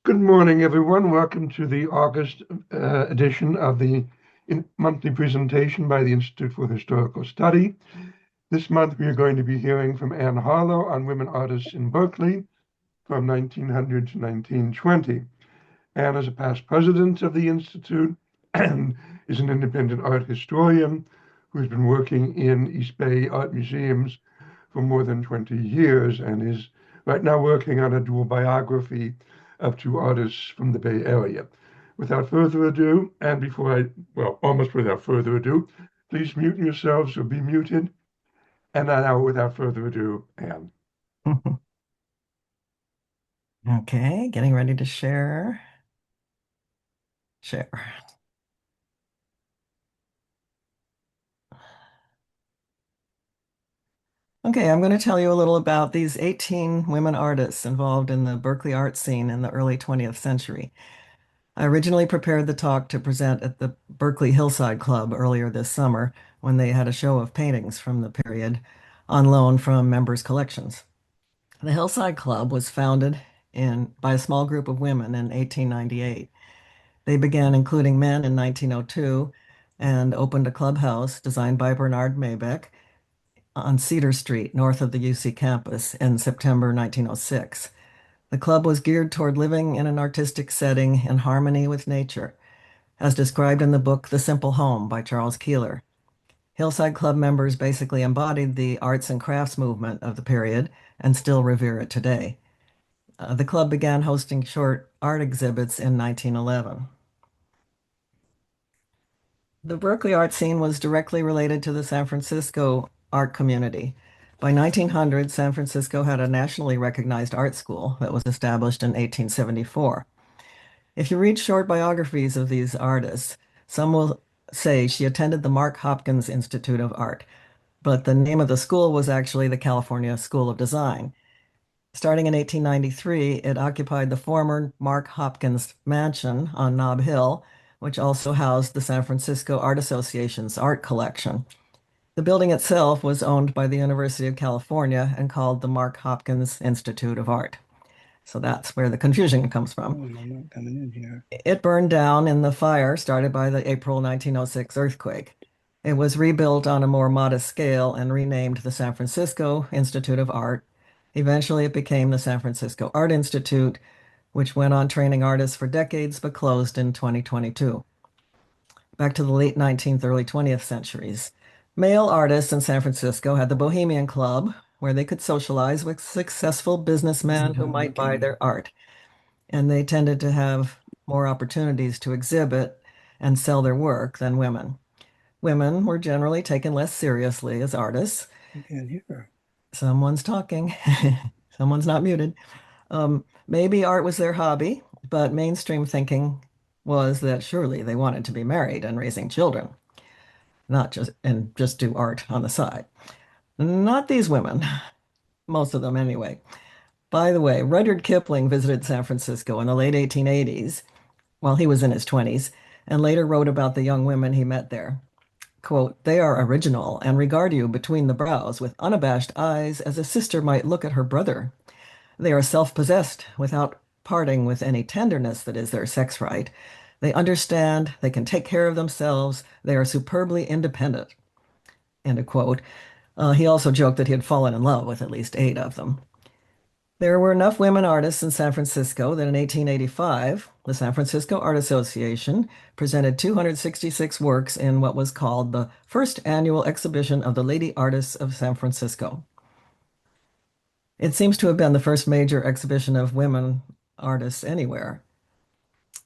Good morning, everyone. Welcome to the August edition of the monthly presentation by the Institute for Historical Study. This month, we are going to be hearing from Anne Harlow on women artists in Berkeley from 1900 to 1920. Anne is a past president of the Institute and is an independent art historian who has been working in East Bay art museums for more than 20 years and is right now working on a dual biography of two artists from the Bay Area. Without further ado, and almost without further ado, please mute yourselves or be muted. And now, without further ado, Anne. Okay, getting ready to share. Share. Okay, I'm going to tell you a little about these 18 women artists involved in the Berkeley art scene in the early 20th century. I originally prepared the talk to present at the Berkeley Hillside Club earlier this summer when they had a show of paintings from the period on loan from members' collections. The Hillside Club was founded by a small group of women in 1898. They began including men in 1902 and opened a clubhouse designed by Bernard Maybeck on Cedar Street, north of the UC campus, in September 1906. The club was geared toward living in an artistic setting in harmony with nature, as described in the book The Simple Home by Charles Keeler. Hillside Club members basically embodied the arts and crafts movement of the period and still revere it today. The club began hosting short art exhibits in 1911. The Berkeley art scene was directly related to the San Francisco art community. By 1900, San Francisco had a nationally recognized art school that was established in 1874. If you read short biographies of these artists, some will say she attended the Mark Hopkins Institute of Art, but the name of the school was actually the California School of Design. Starting in 1893, it occupied the former Mark Hopkins Mansion on Nob Hill, which also housed the San Francisco Art Association's art collection. The building itself was owned by the University of California and called the Mark Hopkins Institute of Art. So that's where the confusion comes from. I'm not coming in here. It burned down in the fire started by the April 1906 earthquake. It was rebuilt on a more modest scale and renamed the San Francisco Institute of Art. Eventually, it became the San Francisco Art Institute, which went on training artists for decades but closed in 2022. Back to the late 19th, early 20th centuries. Male artists in San Francisco had the Bohemian Club, where they could socialize with successful businessmen who might buy their art. And they tended to have more opportunities to exhibit and sell their work than women. Women were generally taken less seriously as artists. I can't hear. Someone's talking. Someone's not muted. Maybe art was their hobby, but mainstream thinking was that surely they wanted to be married and raising children, not just do art on the side. Not these women, most of them anyway. By the way, Rudyard Kipling visited San Francisco in the late 1880s while he was in his 20s and later wrote about the young women he met there. Quote, "They are original and regard you between the brows with unabashed eyes as a sister might look at her brother. They are self-possessed without parting with any tenderness that is their sex right. They understand, they can take care of themselves, they are superbly independent." End of quote. He also joked that he had fallen in love with at least 8 of them. There were enough women artists in San Francisco that in 1885, the San Francisco Art Association presented 266 works in what was called the First Annual Exhibition of the Lady Artists of San Francisco. It seems to have been the first major exhibition of women artists anywhere.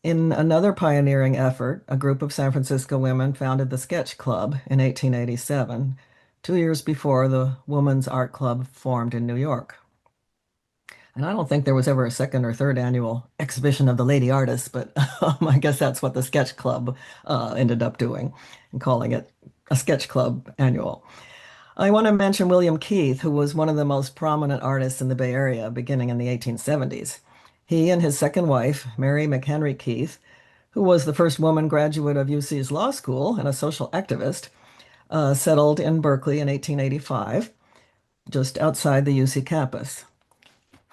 In another pioneering effort, a group of San Francisco women founded the Sketch Club in 1887, 2 years before the Women's Art Club formed in New York. And I don't think there was ever a second or third annual exhibition of the lady artists, but I guess that's what the Sketch Club ended up doing and calling it a Sketch Club annual. I want to mention William Keith, who was one of the most prominent artists in the Bay Area beginning in the 1870s. He and his second wife, Mary McHenry Keith, who was the first woman graduate of UC's law school and a social activist, settled in Berkeley in 1885, just outside the UC campus.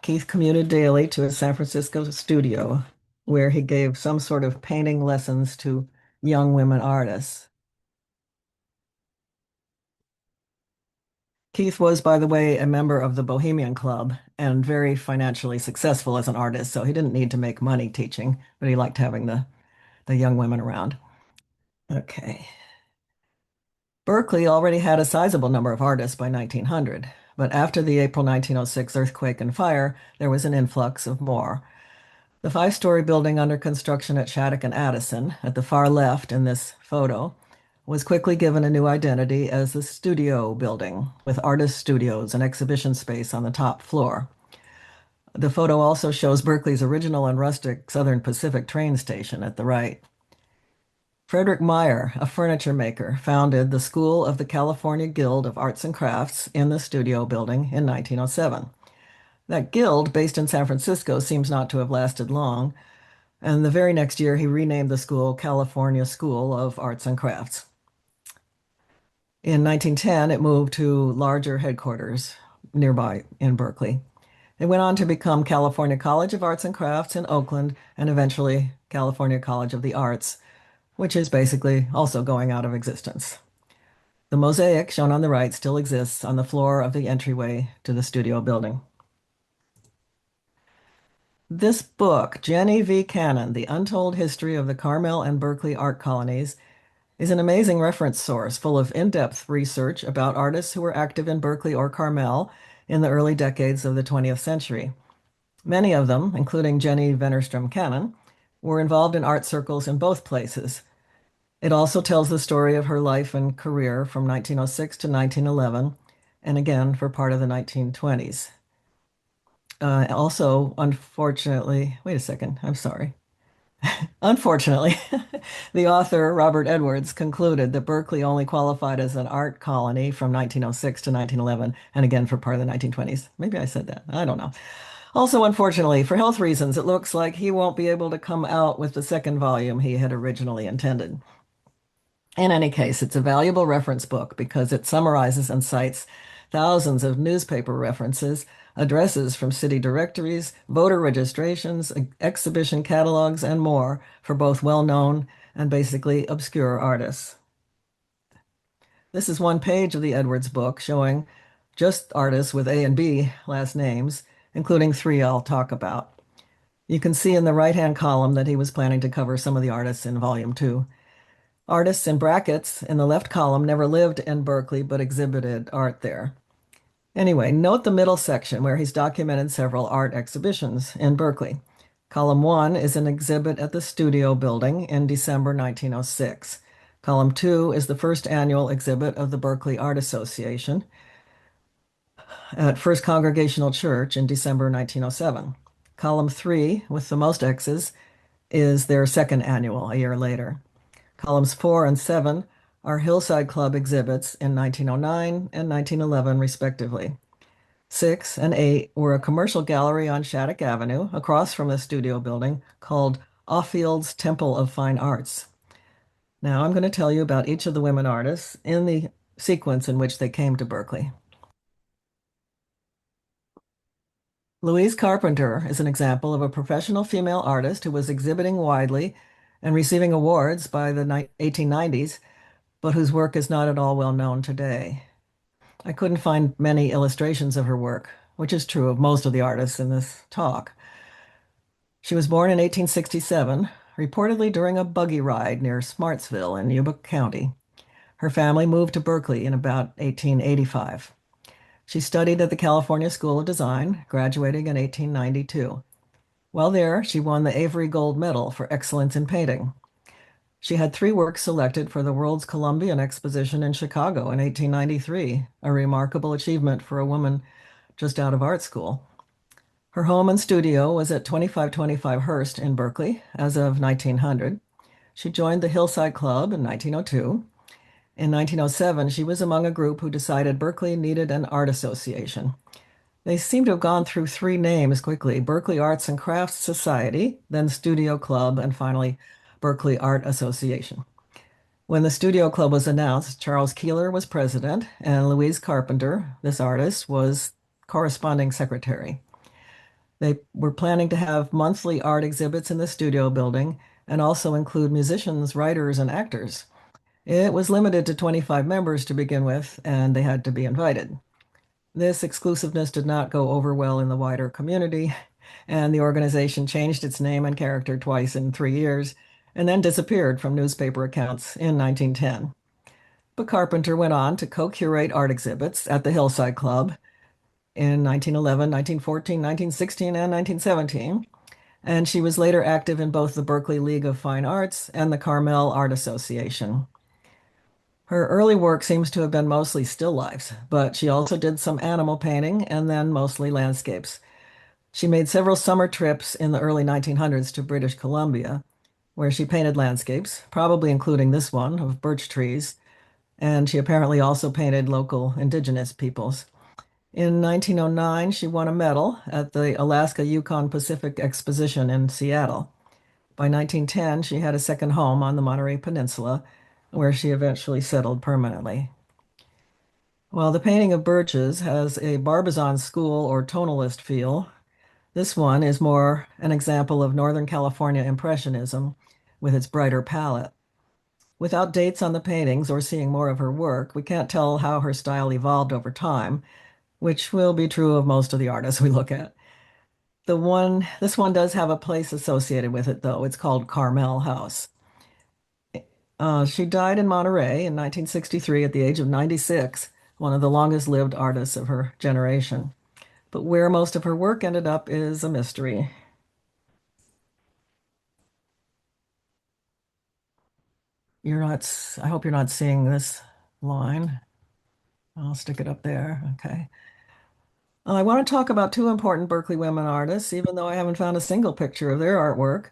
Keith commuted daily to his San Francisco studio where he gave some sort of painting lessons to young women artists. Keith was, by the way, a member of the Bohemian Club and very financially successful as an artist, so he didn't need to make money teaching, but he liked having the young women around. Okay. Berkeley already had a sizable number of artists by 1900, but after the April 1906 earthquake and fire, there was an influx of more. The five-story building under construction at Shattuck and Addison, at the far left in this photo, was quickly given a new identity as the studio building, with artist studios and exhibition space on the top floor. The photo also shows Berkeley's original and rustic Southern Pacific train station at the right. Frederick Meyer, a furniture maker, founded the School of the California Guild of Arts and Crafts in the studio building in 1907. That guild, based in San Francisco, seems not to have lasted long, and the very next year he renamed the school California School of Arts and Crafts. In 1910, it moved to larger headquarters nearby in Berkeley. It went on to become California College of Arts and Crafts in Oakland and eventually California College of the Arts, which is basically also going out of existence. The mosaic shown on the right still exists on the floor of the entryway to the studio building. This book, Jennie V. Cannon, The Untold History of the Carmel and Berkeley Art Colonies, is an amazing reference source full of in-depth research about artists who were active in Berkeley or Carmel in the early decades of the 20th century. Many of them, including Jennie Wennerstrom Cannon, were involved in art circles in both places. It also tells the story of her life and career from 1906 to 1911, and again for part of the 1920s. Also, unfortunately, wait a second, I'm sorry. Unfortunately, the author, Robert Edwards, concluded that Berkeley only qualified as an art colony from 1906 to 1911, and again for part of the 1920s. Maybe I said that. I don't know. Also, unfortunately, for health reasons, it looks like he won't be able to come out with the second volume he had originally intended. In any case, it's a valuable reference book because it summarizes and cites thousands of newspaper references, addresses from city directories, voter registrations, exhibition catalogs, and more for both well-known and basically obscure artists. This is one page of the Edwards book showing just artists with A and B last names, including three I'll talk about. You can see in the right-hand column that he was planning to cover some of the artists in Volume 2. Artists in brackets in the left column never lived in Berkeley but exhibited art there. Anyway, note the middle section where he's documented several art exhibitions in Berkeley. Column 1 is an exhibit at the Studio Building in December 1906. Column 2 is the first annual exhibit of the Berkeley Art Association at First Congregational Church in December 1907. Column 3, with the most X's, is their second annual, a year later. Columns 4 and 7 are Hillside Club exhibits in 1909 and 1911, respectively. 6 and 8 were a commercial gallery on Shattuck Avenue, across from the studio building, called Offield's Temple of Fine Arts. Now I'm going to tell you about each of the women artists in the sequence in which they came to Berkeley. Louise Carpenter is an example of a professional female artist who was exhibiting widely and receiving awards by the 1890s, but whose work is not at all well known today. I couldn't find many illustrations of her work, which is true of most of the artists in this talk. She was born in 1867, reportedly during a buggy ride near Smartsville in Yuba County. Her family moved to Berkeley in about 1885. She studied at the California School of Design, graduating in 1892. While there, she won the Avery Gold Medal for excellence in painting. She had 3 works selected for the World's Columbian Exposition in Chicago in 1893, a remarkable achievement for a woman just out of art school. Her home and studio was at 2525 Hearst in Berkeley as of 1900. She joined the Hillside Club in 1902. In 1907, she was among a group who decided Berkeley needed an art association. They seem to have gone through 3 names quickly: Berkeley Arts and Crafts Society, then Studio Club, and finally Berkeley Art Association. When the Studio Club was announced, Charles Keeler was president, and Louise Carpenter, this artist, was corresponding secretary. They were planning to have monthly art exhibits in the studio building and also include musicians, writers, and actors. It was limited to 25 members to begin with, and they had to be invited. This exclusiveness did not go over well in the wider community, and the organization changed its name and character twice in 3 years, and then disappeared from newspaper accounts in 1910. But Carpenter went on to co-curate art exhibits at the Hillside Club in 1911, 1914, 1916, and 1917, and she was later active in both the Berkeley League of Fine Arts and the Carmel Art Association. Her early work seems to have been mostly still lifes, but she also did some animal painting and then mostly landscapes. She made several summer trips in the early 1900s to British Columbia, where she painted landscapes, probably including this one of birch trees, and she apparently also painted local indigenous peoples. In 1909, she won a medal at the Alaska-Yukon Pacific Exposition in Seattle. By 1910, she had a second home on the Monterey Peninsula, where she eventually settled permanently. While the painting of birches has a Barbizon school or tonalist feel, this one is more an example of Northern California Impressionism with its brighter palette. Without dates on the paintings or seeing more of her work, we can't tell how her style evolved over time, which will be true of most of the artists we look at. This one does have a place associated with it, though. It's called Carmel House. She died in Monterey in 1963 at the age of 96, one of the longest-lived artists of her generation. But where most of her work ended up is a mystery. I hope you're not seeing this line. I'll stick it up there. Okay. I want to talk about two important Berkeley women artists, even though I haven't found a single picture of their artwork.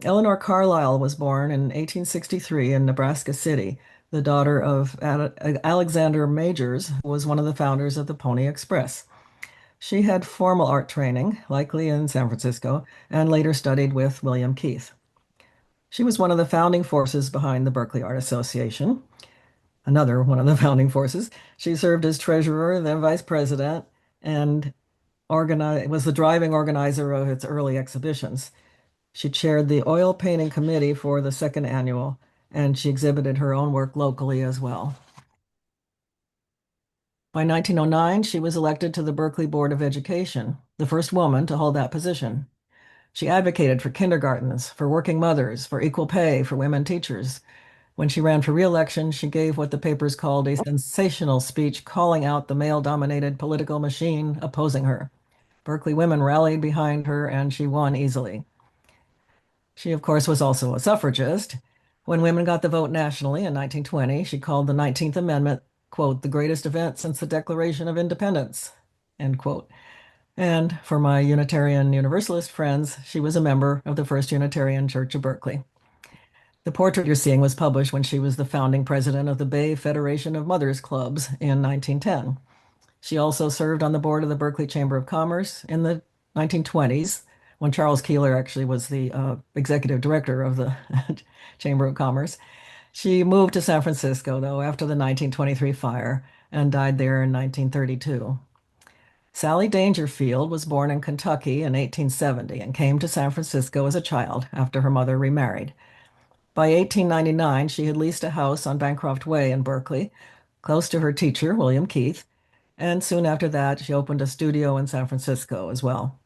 Eleanor Carlisle was born in 1863 in Nebraska City. The daughter of Alexander Majors was one of the founders of the Pony Express. She had formal art training, likely in San Francisco, and later studied with William Keith. She was one of the founding forces behind the Berkeley Art Association. Another one of the founding forces. She served as treasurer, then vice president, and was the driving organizer of its early exhibitions. She chaired the oil painting committee for the second annual, and she exhibited her own work locally as well. By 1909, she was elected to the Berkeley Board of Education, the first woman to hold that position. She advocated for kindergartens, for working mothers, for equal pay for women teachers. When she ran for re-election, she gave what the papers called a sensational speech calling out the male-dominated political machine opposing her. Berkeley women rallied behind her, and she won easily. She, of course, was also a suffragist. When women got the vote nationally in 1920, she called the 19th Amendment, quote, the greatest event since the Declaration of Independence, end quote. And for my Unitarian Universalist friends, she was a member of the First Unitarian Church of Berkeley. The portrait you're seeing was published when she was the founding president of the Bay Federation of Mothers Clubs in 1910. She also served on the board of the Berkeley Chamber of Commerce in the 1920s, when Charles Keeler actually was the executive director of the Chamber of Commerce. She moved to San Francisco, though, after the 1923 fire and died there in 1932. Sally Dangerfield was born in Kentucky in 1870 and came to San Francisco as a child after her mother remarried. By 1899, she had leased a house on Bancroft Way in Berkeley, close to her teacher, William Keith, and soon after that, she opened a studio in San Francisco as well.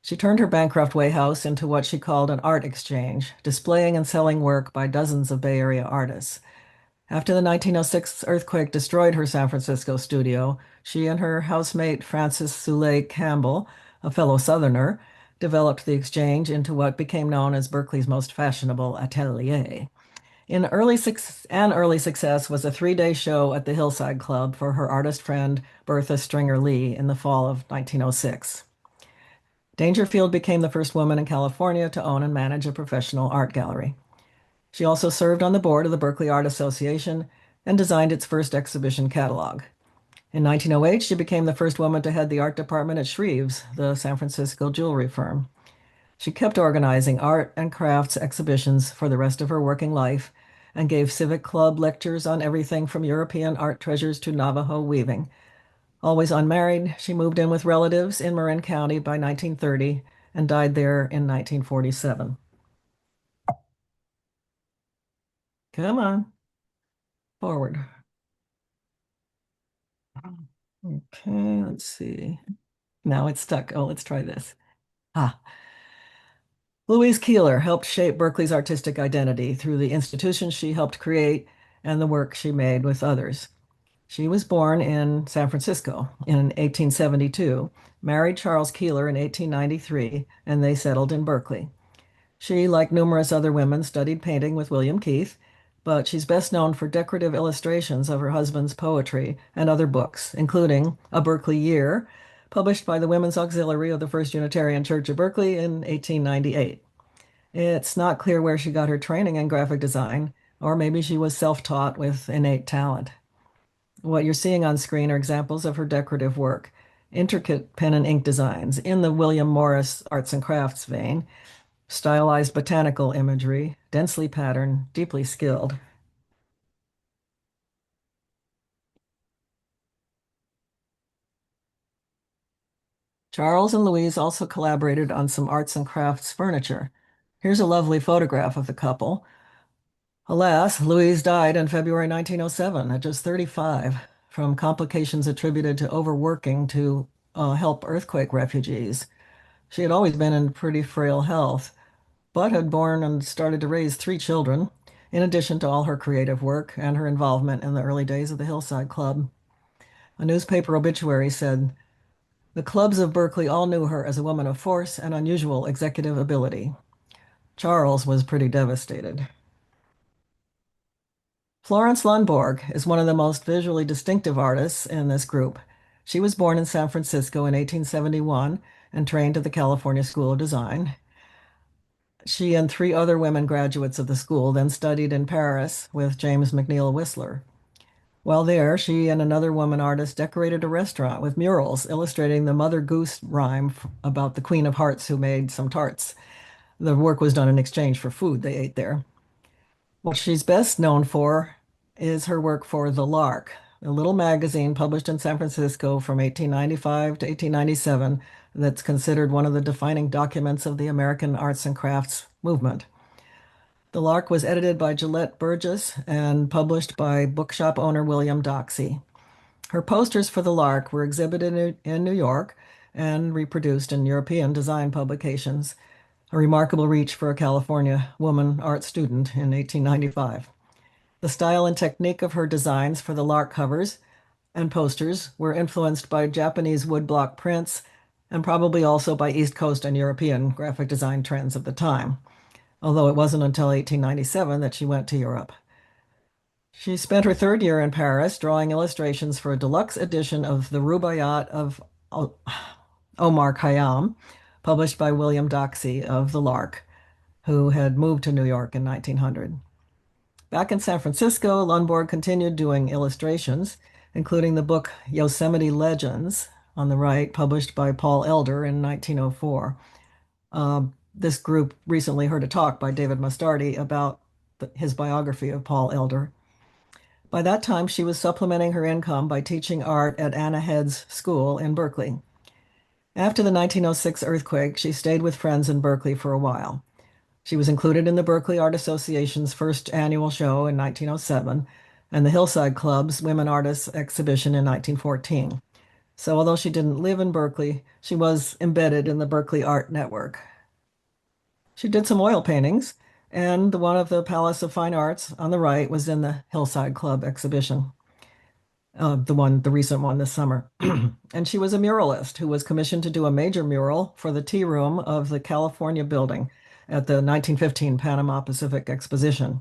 She turned her Bancroft Way house into what she called an art exchange, displaying and selling work by dozens of Bay Area artists. After the 1906 earthquake destroyed her San Francisco studio, she and her housemate Frances Soule Campbell, a fellow Southerner, developed the exchange into what became known as Berkeley's most fashionable atelier. An early success was a 3-day show at the Hillside Club for her artist friend Bertha Stringer Lee in the fall of 1906. Dangerfield became the first woman in California to own and manage a professional art gallery. She also served on the board of the Berkeley Art Association and designed its first exhibition catalog. In 1908, she became the first woman to head the art department at Shreve's, the San Francisco jewelry firm. She kept organizing art and crafts exhibitions for the rest of her working life and gave civic club lectures on everything from European art treasures to Navajo weaving. Always unmarried, she moved in with relatives in Marin County by 1930 and died there in 1947. Come on, forward. Okay, let's see. Now it's stuck. Oh, let's try this. Ah, Louise Keeler helped shape Berkeley's artistic identity through the institutions she helped create and the work she made with others. She was born in San Francisco in 1872, married Charles Keeler in 1893, and they settled in Berkeley. She, like numerous other women, studied painting with William Keith, but she's best known for decorative illustrations of her husband's poetry and other books, including A Berkeley Year, published by the Women's Auxiliary of the First Unitarian Church of Berkeley in 1898. It's not clear where she got her training in graphic design, or maybe she was self-taught with innate talent. What you're seeing on screen are examples of her decorative work, intricate pen and ink designs in the William Morris arts and crafts vein, stylized botanical imagery, densely patterned, deeply skilled. Charles and Louise also collaborated on some arts and crafts furniture. Here's a lovely photograph of the couple. Alas, Louise died in February 1907 at just 35 from complications attributed to overworking to help earthquake refugees. She had always been in pretty frail health, but had born and started to raise 3 children, in addition to all her creative work and her involvement in the early days of the Hillside Club. A newspaper obituary said, "The clubs of Berkeley all knew her as a woman of force and unusual executive ability." Charles was pretty devastated. Florence Lundborg is one of the most visually distinctive artists in this group. She was born in San Francisco in 1871 and trained at the California School of Design. She and 3 other women graduates of the school then studied in Paris with James McNeill Whistler. While there, she and another woman artist decorated a restaurant with murals illustrating the Mother Goose rhyme about the Queen of Hearts who made some tarts. The work was done in exchange for food they ate there. What she's best known for is her work for The Lark, a little magazine published in San Francisco from 1895 to 1897 that's considered one of the defining documents of the American arts and crafts movement. The Lark was edited by Gillette Burgess and published by bookshop owner William Doxey. Her posters for The Lark were exhibited in New York and reproduced in European design publications, a remarkable reach for a California woman art student in 1895. The style and technique of her designs for the Lark covers and posters were influenced by Japanese woodblock prints and probably also by East Coast and European graphic design trends of the time, although it wasn't until 1897 that she went to Europe. She spent her 3rd year in Paris drawing illustrations for a deluxe edition of the Rubaiyat of Omar Khayyam, published by William Doxey of The Lark, who had moved to New York in 1900. Back in San Francisco, Lundborg continued doing illustrations, including the book Yosemite Legends on the right, published by Paul Elder in 1904. This group recently heard a talk by David Mustardi about his biography of Paul Elder. By that time, she was supplementing her income by teaching art at Anna Head's school in Berkeley. After the 1906 earthquake, she stayed with friends in Berkeley for a while. She was included in the Berkeley Art Association's first annual show in 1907 and the Hillside Club's Women Artists exhibition in 1914. So although she didn't live in Berkeley, she was embedded in the Berkeley Art Network. She did some oil paintings, and the one of the Palace of Fine Arts on the right was in the Hillside Club exhibition, the recent one this summer. And she was a muralist who was commissioned to do a major mural for the tea room of the California building at the 1915 Panama Pacific Exposition.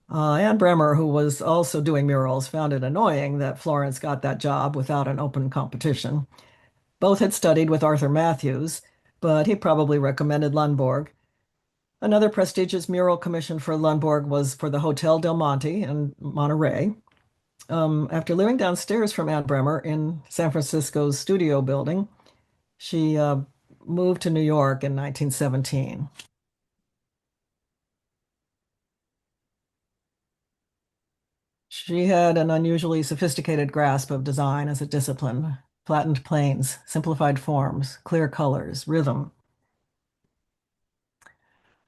Anne Bremer, who was also doing murals, found it annoying that Florence got that job without an open competition. Both had studied with Arthur Matthews, but he probably recommended Lundborg. Another prestigious mural commission for Lundborg was for the Hotel Del Monte in Monterey. After living downstairs from Anne Bremer in San Francisco's studio building, she moved to New York in 1917. She had an unusually sophisticated grasp of design as a discipline, flattened planes, simplified forms, clear colors, rhythm.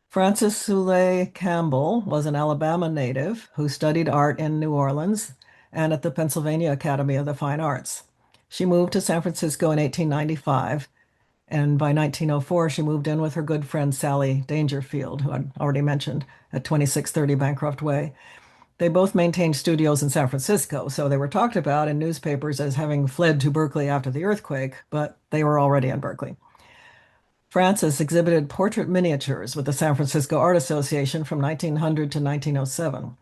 Frances Soule Campbell was an Alabama native who studied art in New Orleans and at the Pennsylvania Academy of the Fine Arts. She moved to San Francisco in 1895, and by 1904, she moved in with her good friend Sally Dangerfield, who I'd already mentioned, at 2630 Bancroft Way. They both maintained studios in San Francisco, so they were talked about in newspapers as having fled to Berkeley after the earthquake, but they were already in Berkeley. Frances exhibited portrait miniatures with the San Francisco Art Association from 1900 to 1907.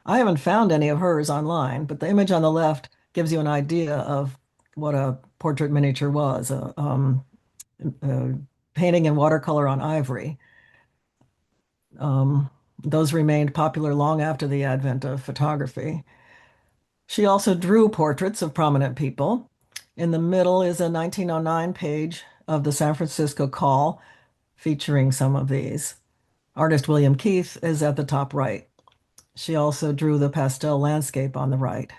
I haven't found any of hers online, but the image on the left gives you an idea of what a portrait miniature was, a painting in watercolor on ivory. Those remained popular long after the advent of photography. She also drew portraits of prominent people. In the middle is a 1909 page of the San Francisco Call featuring some of these. Artist William Keith is at the top right. She also drew the pastel landscape on the right.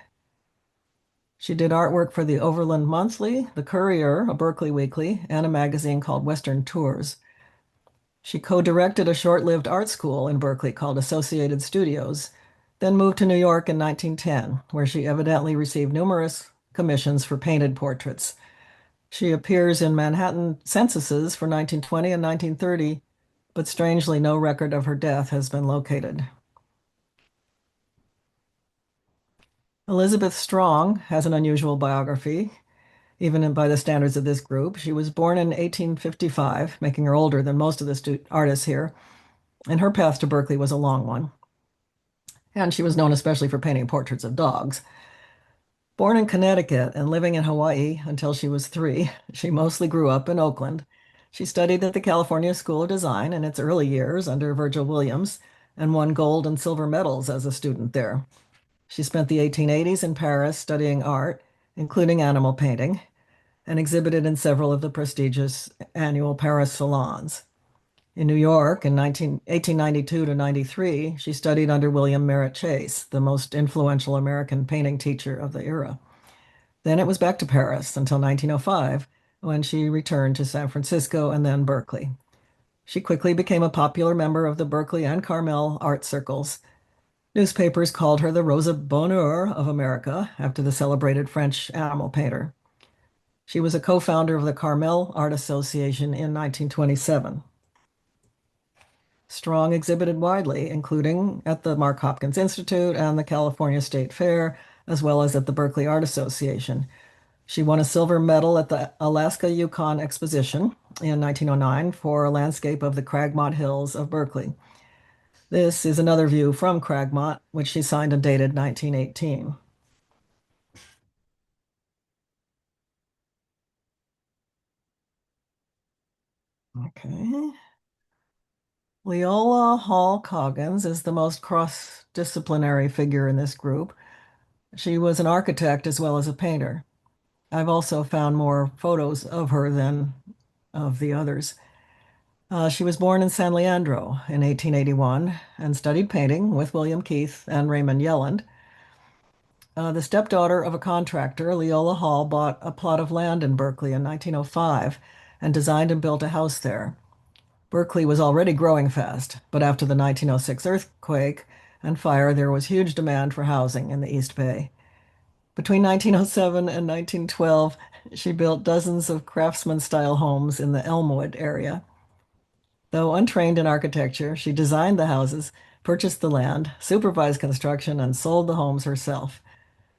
She did artwork for the Overland Monthly, the Courier, a Berkeley weekly, and a magazine called Western Tours. She co-directed a short-lived art school in Berkeley called Associated Studios, then moved to New York in 1910, where she evidently received numerous commissions for painted portraits. She appears in Manhattan censuses for 1920 and 1930, but strangely, no record of her death has been located. Elizabeth Strong has an unusual biography, even by the standards of this group. She was born in 1855, making her older than most of the artists here, and her path to Berkeley was a long one. And she was known especially for painting portraits of dogs. Born in Connecticut and living in Hawaii until she was 3, she mostly grew up in Oakland. She studied at the California School of Design in its early years under Virgil Williams and won gold and silver medals as a student there. She spent the 1880s in Paris studying art, including animal painting, and exhibited in several of the prestigious annual Paris salons. In New York in 1892 to 93, she studied under William Merritt Chase, the most influential American painting teacher of the era. Then it was back to Paris until 1905, when she returned to San Francisco and then Berkeley. She quickly became a popular member of the Berkeley and Carmel art circles. Newspapers called her the Rosa Bonheur of America, after the celebrated French animal painter. She was a co-founder of the Carmel Art Association in 1927. Strong exhibited widely, including at the Mark Hopkins Institute and the California State Fair, as well as at the Berkeley Art Association. She won a silver medal at the Alaska-Yukon Exposition in 1909 for a landscape of the Cragmont Hills of Berkeley. This is another view from Cragmont, which she signed and dated 1918. Okay. Leola Hall Coggins is the most cross-disciplinary figure in this group. She was an architect as well as a painter. I've also found more photos of her than of the others. She was born in San Leandro in 1881 and studied painting with William Keith and Raymond Yelland. The stepdaughter of a contractor, Leola Hall bought a plot of land in Berkeley in 1905 and designed and built a house there. Berkeley was already growing fast, but after the 1906 earthquake and fire, there was huge demand for housing in the East Bay. Between 1907 and 1912, she built dozens of craftsman-style homes in the Elmwood area. Though untrained in architecture, she designed the houses, purchased the land, supervised construction, and sold the homes herself.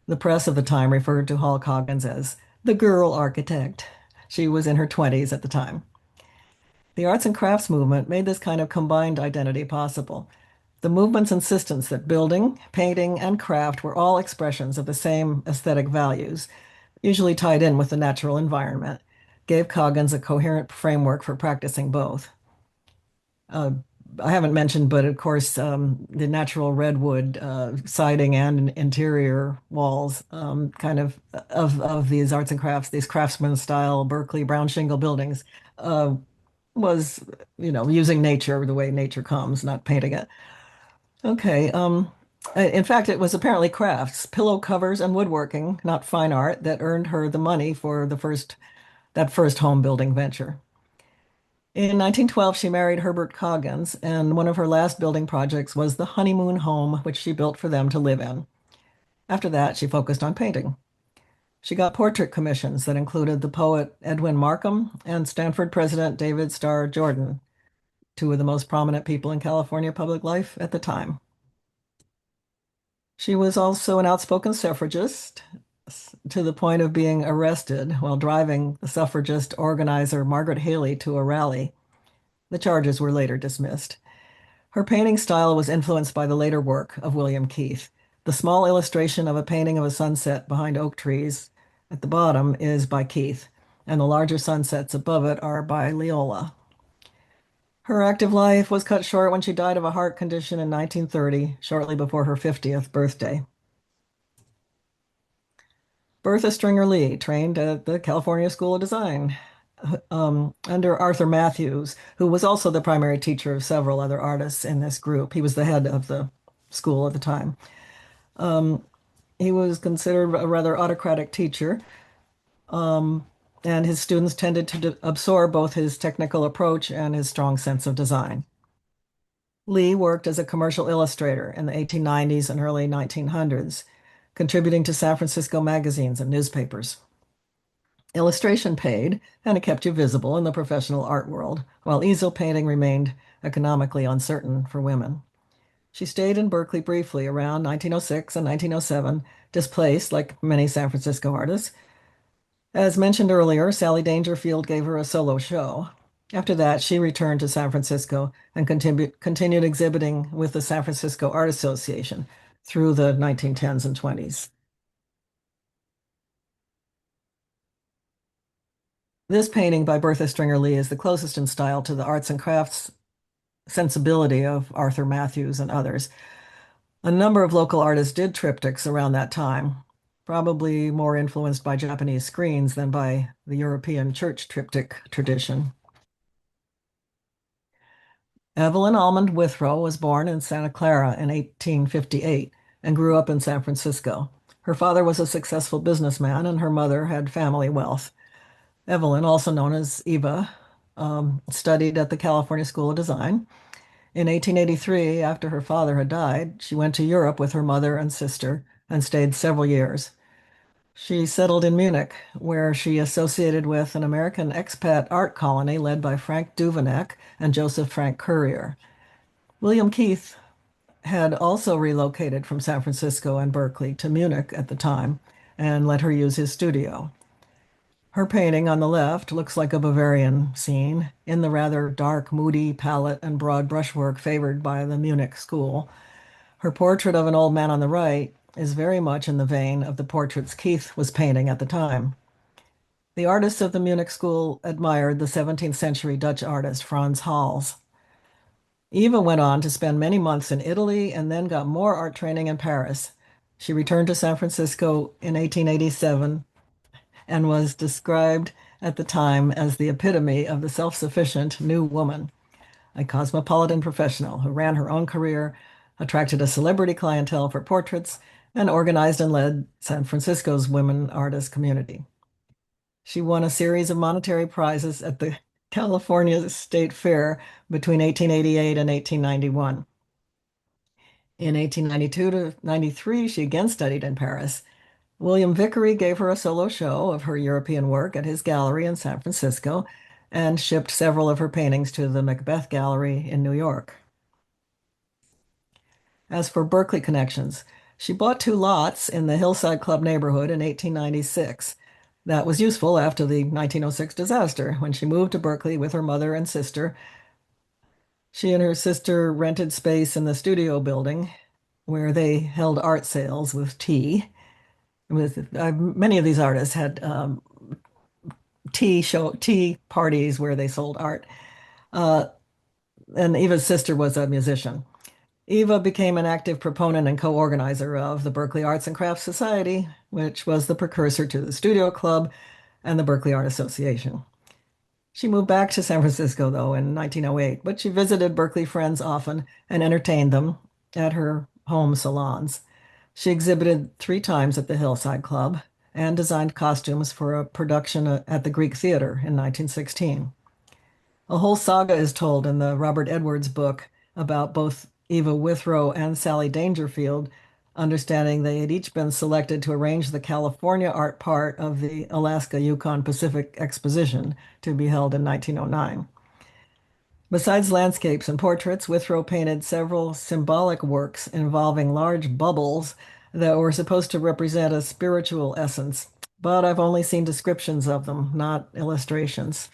The press of the time referred to Hall Coggins as the girl architect. She was in her 20s at the time. The arts and crafts movement made this kind of combined identity possible. The movement's insistence that building, painting, and craft were all expressions of the same aesthetic values, usually tied in with the natural environment, gave Coggins a coherent framework for practicing both. I haven't mentioned, but of course, the natural redwood siding and interior walls, kind of these arts and crafts, these craftsman-style Berkeley brown shingle buildings, was, using nature the way nature comes, not painting it. Okay, In fact, it was apparently crafts, pillow covers, and woodworking, not fine art, that earned her the money for that first home building venture. In 1912, she married Herbert Coggins, and one of her last building projects was the honeymoon home, which she built for them to live in. After that, she focused on painting. She got portrait commissions that included the poet Edwin Markham and Stanford president David Starr Jordan, two of the most prominent people in California public life at the time. She was also an outspoken suffragist, to the point of being arrested while driving the suffragist organizer Margaret Haley to a rally. The charges were later dismissed. Her painting style was influenced by the later work of William Keith. The small illustration of a painting of a sunset behind oak trees at the bottom is by Keith, and the larger sunsets above it are by Leola. Her active life was cut short when she died of a heart condition in 1930, shortly before her 50th birthday. Bertha Stringer Lee trained at the California School of Design under Arthur Matthews, who was also the primary teacher of several other artists in this group. He was the head of the school at the time. He was considered a rather autocratic teacher, and his students tended to absorb both his technical approach and his strong sense of design. Lee worked as a commercial illustrator in the 1890s and early 1900s, contributing to San Francisco magazines and newspapers. Illustration paid, and it kept you visible in the professional art world, while easel painting remained economically uncertain for women. She stayed in Berkeley briefly around 1906 and 1907, displaced like many San Francisco artists. As mentioned earlier, Sally Dangerfield gave her a solo show. After that, she returned to San Francisco and continued exhibiting with the San Francisco Art Association through the 1910s and 20s. This painting by Bertha Stringer Lee is the closest in style to the arts and crafts sensibility of Arthur Matthews and others. A number of local artists did triptychs around that time, probably more influenced by Japanese screens than by the European church triptych tradition. Evelyn Almond Withrow was born in Santa Clara in 1858 and grew up in San Francisco. Her father was a successful businessman, and her mother had family wealth. Evelyn, also known as Eva, studied at the California School of Design. In 1883, after her father had died, she went to Europe with her mother and sister and stayed several years. She settled in Munich, where she associated with an American expat art colony led by Frank Duveneck and Joseph Frank Currier. William Keith had also relocated from San Francisco and Berkeley to Munich at the time and let her use his studio. Her painting on the left looks like a Bavarian scene in the rather dark, moody palette and broad brushwork favored by the Munich school. Her portrait of an old man on the right is very much in the vein of the portraits Keith was painting at the time. The artists of the Munich school admired the 17th century Dutch artist Frans Hals. Eva went on to spend many months in Italy and then got more art training in Paris. She returned to San Francisco in 1887 and was described at the time as the epitome of the self-sufficient new woman, a cosmopolitan professional who ran her own career, attracted a celebrity clientele for portraits, and organized and led San Francisco's women artist community. She won a series of monetary prizes at the California State Fair between 1888 and 1891. In 1892 to 93, she again studied in Paris. William Vickery gave her a solo show of her European work at his gallery in San Francisco and shipped several of her paintings to the Macbeth Gallery in New York. As for Berkeley connections, she bought 2 lots in the Hillside Club neighborhood in 1896. That was useful after the 1906 disaster, when she moved to Berkeley with her mother and sister. She and her sister rented space in the studio building where they held art sales with tea. Many of these artists had tea parties where they sold art. And Eva's sister was a musician. Eva became an active proponent and co-organizer of the Berkeley Arts and Crafts Society, which was the precursor to the Studio Club and the Berkeley Art Association. She moved back to San Francisco, though, in 1908, but she visited Berkeley friends often and entertained them at her home salons. She exhibited 3 times at the Hillside Club and designed costumes for a production at the Greek Theater in 1916. A whole saga is told in the Robert Edwards book about both Eva Withrow and Sally Dangerfield, understanding they had each been selected to arrange the California art part of the Alaska Yukon Pacific Exposition to be held in 1909. Besides landscapes and portraits, Withrow painted several symbolic works involving large bubbles that were supposed to represent a spiritual essence, but I've only seen descriptions of them, not illustrations.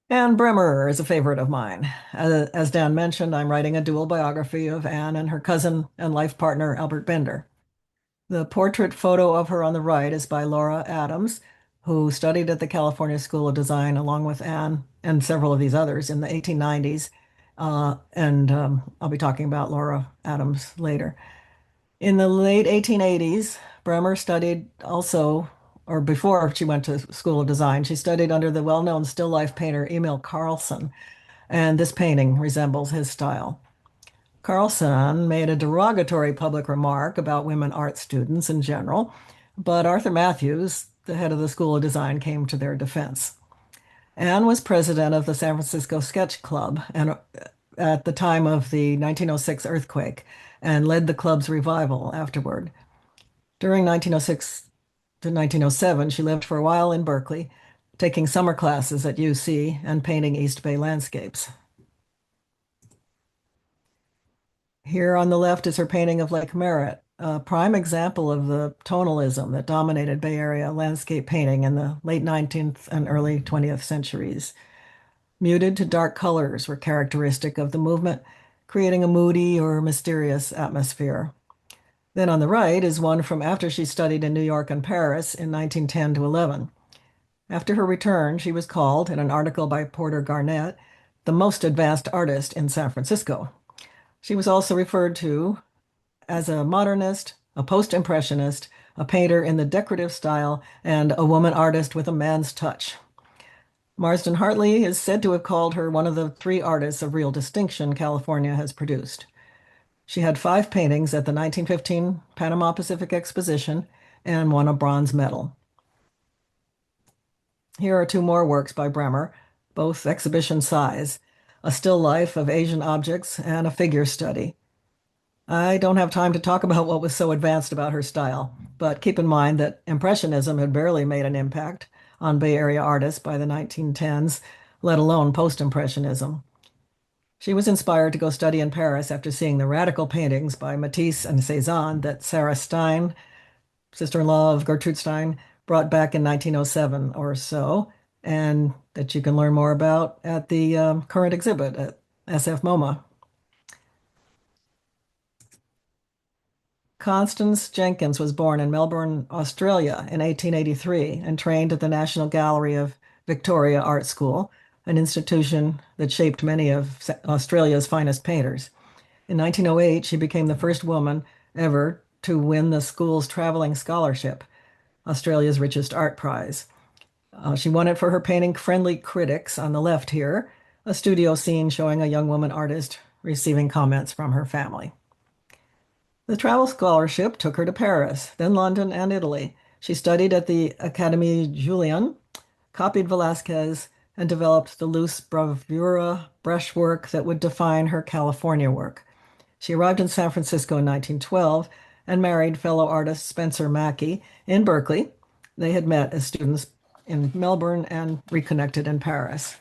Anne Bremer is a favorite of mine. As Dan mentioned, I'm writing a dual biography of Anne and her cousin and life partner, Albert Bender. The portrait photo of her on the right is by Laura Adams, who studied at the California School of Design along with Anne and several of these others in the 1890s. I'll be talking about Laura Adams later. In the late 1880s, Bremer studied also, or before she went to School of Design, she studied under the well-known still life painter Emil Carlsson, and this painting resembles his style. Carlsson made a derogatory public remark about women art students in general, but Arthur Matthews, the head of the School of Design, came to their defense. Anne was president of the San Francisco Sketch Club and at the time of the 1906 earthquake and led the club's revival afterward. During 1906 to 1907, she lived for a while in Berkeley, taking summer classes at UC and painting East Bay landscapes. Here on the left is her painting of Lake Merritt, a prime example of the tonalism that dominated Bay Area landscape painting in the late 19th and early 20th centuries. Muted to dark colors were characteristic of the movement, creating a moody or mysterious atmosphere. Then on the right is one from after she studied in New York and Paris in 1910 to 11. After her return, she was called, in an article by Porter Garnett, the most advanced artist in San Francisco. She was also referred to as a modernist, a post-impressionist, a painter in the decorative style, and a woman artist with a man's touch. Marsden Hartley is said to have called her one of the 3 artists of real distinction California has produced. She had 5 paintings at the 1915 Panama Pacific Exposition and won a bronze medal. Here are 2 more works by Bremer, both exhibition size, a still life of Asian objects and a figure study. I don't have time to talk about what was so advanced about her style, but keep in mind that Impressionism had barely made an impact on Bay Area artists by the 1910s, let alone post-Impressionism. She was inspired to go study in Paris after seeing the radical paintings by Matisse and Cézanne that Sarah Stein, sister-in-law of Gertrude Stein, brought back in 1907 or so, and that you can learn more about at the current exhibit at SF MoMA. Constance Jenkins was born in Melbourne, Australia in 1883 and trained at the National Gallery of Victoria Art School, an institution that shaped many of Australia's finest painters. In 1908, she became the first woman ever to win the school's traveling scholarship, Australia's richest art prize. She won it for her painting Friendly Critics on the left here, a studio scene showing a young woman artist receiving comments from her family. The travel scholarship took her to Paris, then London and Italy. She studied at the Académie Julian, copied Velázquez, and developed the loose bravura brushwork that would define her California work. She arrived in San Francisco in 1912 and married fellow artist Spencer Mackey in Berkeley. They had met as students in Melbourne and reconnected in Paris.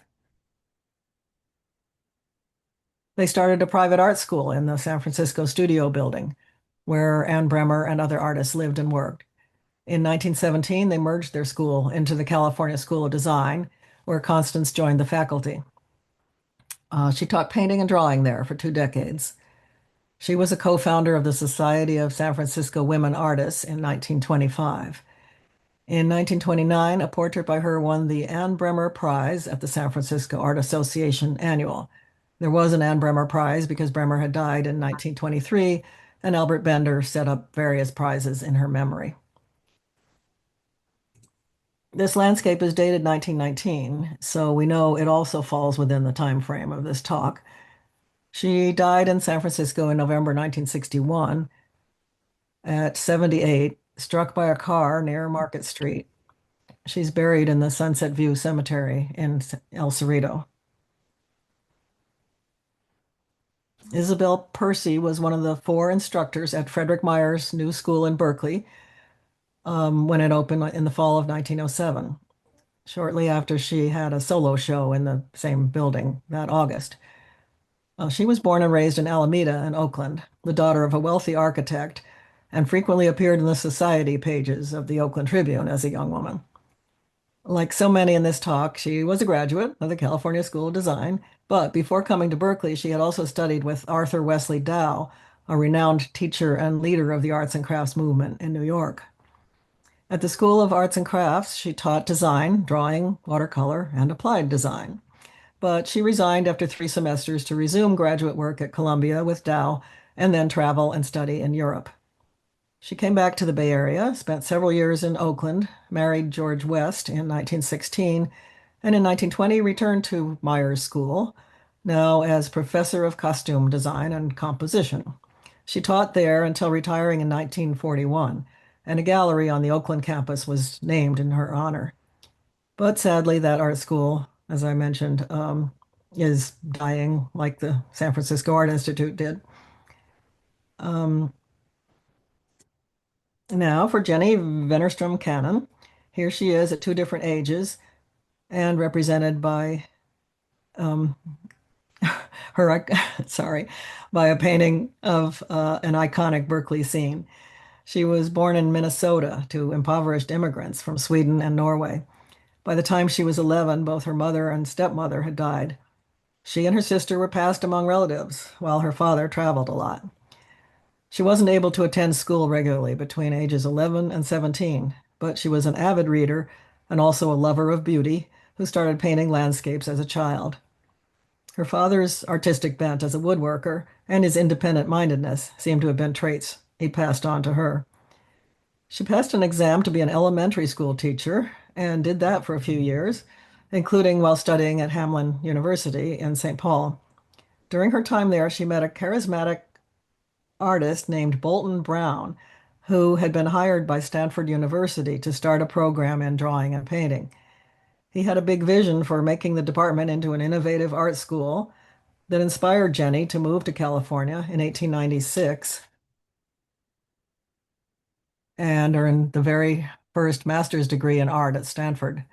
They started a private art school in the San Francisco Studio Building, where Anne Bremer and other artists lived and worked. In 1917, they merged their school into the California School of Design, where Constance joined the faculty. She taught painting and drawing there for 2 decades. She was a co-founder of the Society of San Francisco Women Artists in 1925. In 1929, a portrait by her won the Anne Bremer Prize at the San Francisco Art Association Annual. There was an Anne Bremer Prize because Bremer had died in 1923, and Albert Bender set up various prizes in her memory. This landscape is dated 1919, so we know it also falls within the time frame of this talk. She died in San Francisco in November 1961 at 78, struck by a car near Market Street. She's buried in the Sunset View Cemetery in El Cerrito. Isabelle Percy was one of the 4 instructors at Frederick Myers New School in Berkeley when it opened in the fall of 1907, shortly after she had a solo show in the same building that August. She was born and raised in Alameda in Oakland, the daughter of a wealthy architect, and frequently appeared in the society pages of the Oakland Tribune as a young woman. Like so many in this talk, she was a graduate of the California School of Design, but before coming to Berkeley, she had also studied with Arthur Wesley Dow, a renowned teacher and leader of the arts and crafts movement in New York. At the School of Arts and Crafts, she taught design, drawing, watercolor, and applied design. But she resigned after 3 semesters to resume graduate work at Columbia with Dow and then travel and study in Europe. She came back to the Bay Area, spent several years in Oakland, married George West in 1916, and in 1920 returned to Myers School, now as professor of costume design and composition. She taught there until retiring in 1941, and a gallery on the Oakland campus was named in her honor. But sadly, that art school, as I mentioned, is dying like the San Francisco Art Institute did. Now for Jennie V. Here she is at 2 different ages and represented by her, sorry, by a painting of an iconic Berkeley scene. She was born in Minnesota to impoverished immigrants from Sweden and Norway. By the time she was 11, both her mother and stepmother had died. She and her sister were passed among relatives, while her father traveled a lot. She wasn't able to attend school regularly between ages 11 and 17, but she was an avid reader and also a lover of beauty who started painting landscapes as a child. Her father's artistic bent as a woodworker and his independent-mindedness seem to have been traits he passed on to her. She passed an exam to be an elementary school teacher and did that for a few years, including while studying at Hamline University in St. Paul. During her time there, she met a charismatic artist named Bolton Brown, who had been hired by Stanford University to start a program in drawing and painting. He had a big vision for making the department into an innovative art school that inspired Jennie to move to California in 1896 and earn the very first master's degree in art at Stanford.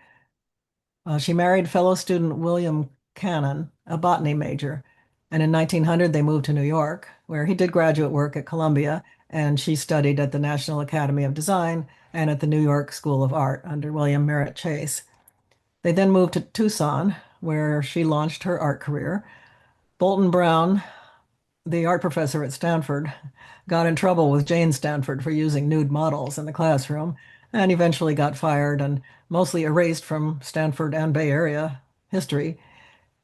She married fellow student William Cannon, a botany major, and in 1900 they moved to New York, where he did graduate work at Columbia, and she studied at the National Academy of Design and at the New York School of Art under William Merritt Chase. They then moved to Tucson, where she launched her art career. Bolton Brown, the art professor at Stanford, got in trouble with Jane Stanford for using nude models in the classroom and eventually got fired and mostly erased from Stanford and Bay Area history.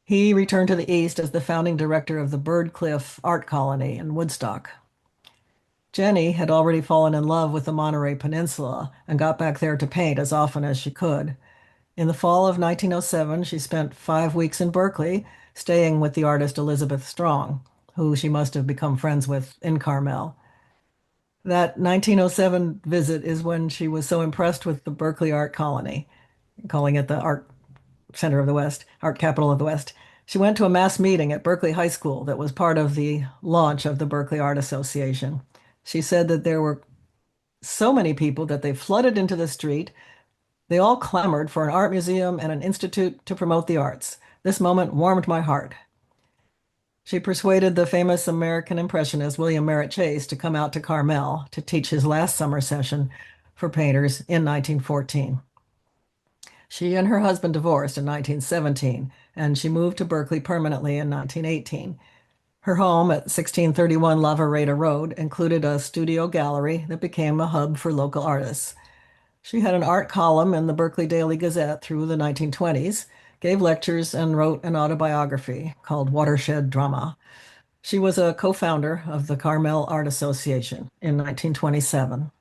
He returned to the East as the founding director of the Bird Cliff Art Colony in Woodstock. Jennie had already fallen in love with the Monterey Peninsula and got back there to paint as often as she could. In the fall of 1907, she spent 5 weeks in Berkeley, staying with the artist Elizabeth Strong, who she must have become friends with in Carmel. That 1907 visit is when she was so impressed with the Berkeley Art Colony, calling it the Art Center of the West, Art Capital of the West. She went to a mass meeting at Berkeley High School that was part of the launch of the Berkeley Art Association. She said that there were so many people that they flooded into the street. They all clamored for an art museum and an institute to promote the arts. This moment warmed my heart. She persuaded the famous American Impressionist William Merritt Chase to come out to Carmel to teach his last summer session for painters in 1914. She and her husband divorced in 1917, and she moved to Berkeley permanently in 1918. Her home at 1631 La Vereda Road included a studio gallery that became a hub for local artists. She had an art column in the Berkeley Daily Gazette through the 1920s, gave lectures, and wrote an autobiography called Watershed Drama. She was a co-founder of the Carmel Art Association in 1927.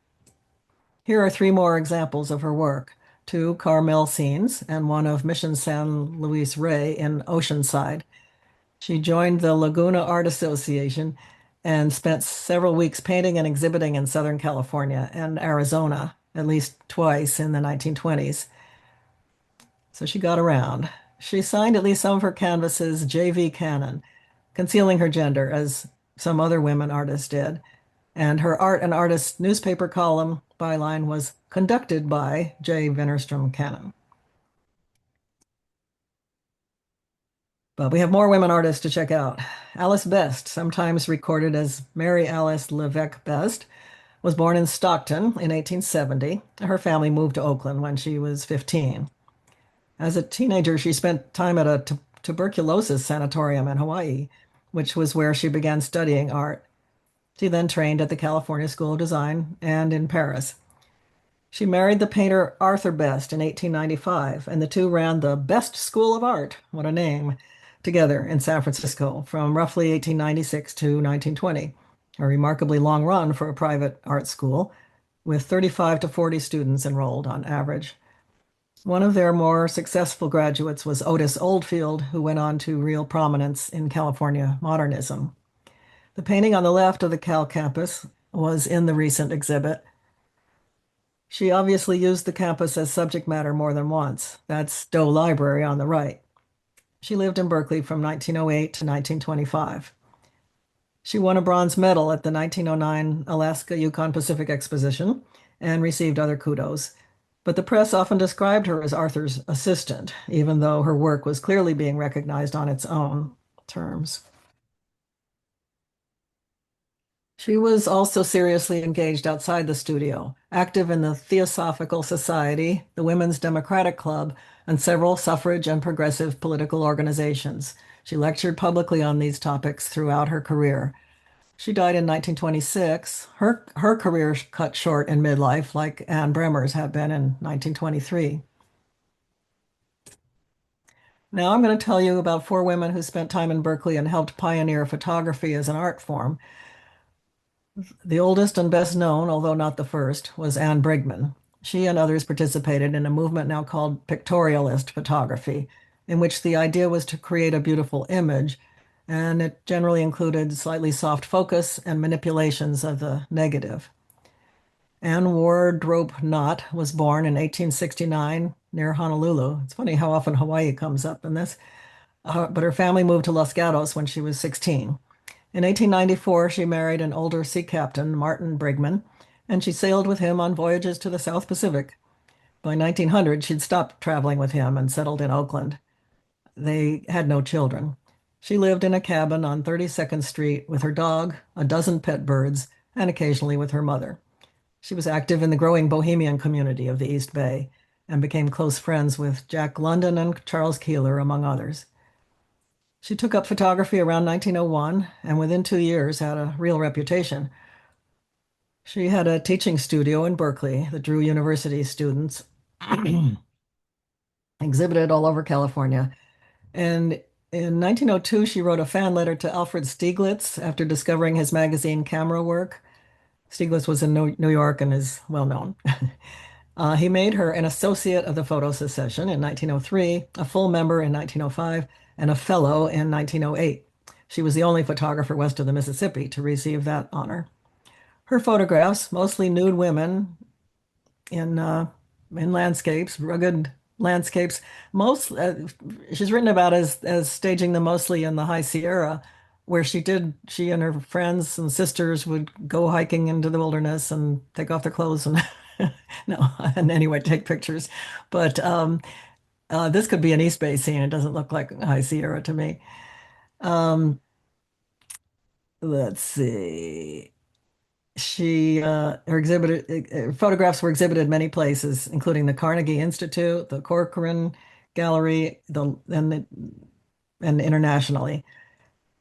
Here are 3 more examples of her work. two Carmel scenes and one of Mission San Luis Rey in Oceanside. She joined the Laguna Art Association and spent several weeks painting and exhibiting in Southern California and Arizona, at least twice in the 1920s. So she got around. She signed at least some of her canvases J.V. Cannon, concealing her gender, as some other women artists did. And her Art and Artist newspaper column byline was conducted by J. Wennerstrom Cannon. But we have more women artists to check out. Alice Best, sometimes recorded as Mary Alice Levesque Best, was born in Stockton in 1870. Her family moved to Oakland when she was 15. As a teenager, she spent time at a tuberculosis sanatorium in Hawaii, which was where she began studying art. She then trained at the California School of Design and in Paris. She married the painter Arthur Best in 1895, and the two ran the Best School of Art, what a name, together in San Francisco from roughly 1896 to 1920, a remarkably long run for a private art school, with 35 to 40 students enrolled on average. One of their more successful graduates was Otis Oldfield, who went on to real prominence in California modernism. The painting on the left of the Cal campus was in the recent exhibit. She obviously used the campus as subject matter more than once. That's Stowe Library on the right. She lived in Berkeley from 1908 to 1925. She won a bronze medal at the 1909 Alaska Yukon Pacific Exposition and received other kudos. But the press often described her as Arthur's assistant, even though her work was clearly being recognized on its own terms. She was also seriously engaged outside the studio, active in the Theosophical Society, the Women's Democratic Club, and several suffrage and progressive political organizations. She lectured publicly on these topics throughout her career. She died in 1926. Her career cut short in midlife, like Anne Bremer's had been in 1923. Now I'm going to tell you about four women who spent time in Berkeley and helped pioneer photography as an art form. The oldest and best known, although not the first, was Ann Brigman. She and others participated in a movement now called pictorialist photography, in which the idea was to create a beautiful image, and it generally included slightly soft focus and manipulations of the negative. Anne 𝘈𝘳𝘵𝘮𝘦𝘯 was born in 1869 near Honolulu. It's funny how often Hawaii comes up in this. But her family moved to Los Gatos when she was 16. In 1894, she married an older sea captain, Martin Brigman, and she sailed with him on voyages to the South Pacific. By 1900, she'd stopped traveling with him and settled in Oakland. They had no children. She lived in a cabin on 32nd Street with her dog, a dozen pet birds, and occasionally with her mother. She was active in the growing Bohemian community of the East Bay and became close friends with Jack London and Charles Keeler, among others. She took up photography around 1901 and within 2 years had a real reputation. She had a teaching studio in Berkeley that drew university students, exhibited all over California. And in 1902, she wrote a fan letter to Alfred Stieglitz after discovering his magazine Camera Work. Stieglitz was in New York and is well known. He made her an associate of the Photo Secession in 1903, a full member in 1905, and a fellow in 1908. She was the only photographer west of the Mississippi to receive that honor. Her photographs, mostly nude women in landscapes, rugged landscapes, she's written about as staging them mostly in the High Sierra, where she and her friends and sisters would go hiking into the wilderness and take off their clothes and no, and anyway, take pictures. But this could be an East Bay scene. It doesn't look like High Sierra to me. Let's see. Her photographs were exhibited many places, including the Carnegie Institute, the Corcoran Gallery, and internationally.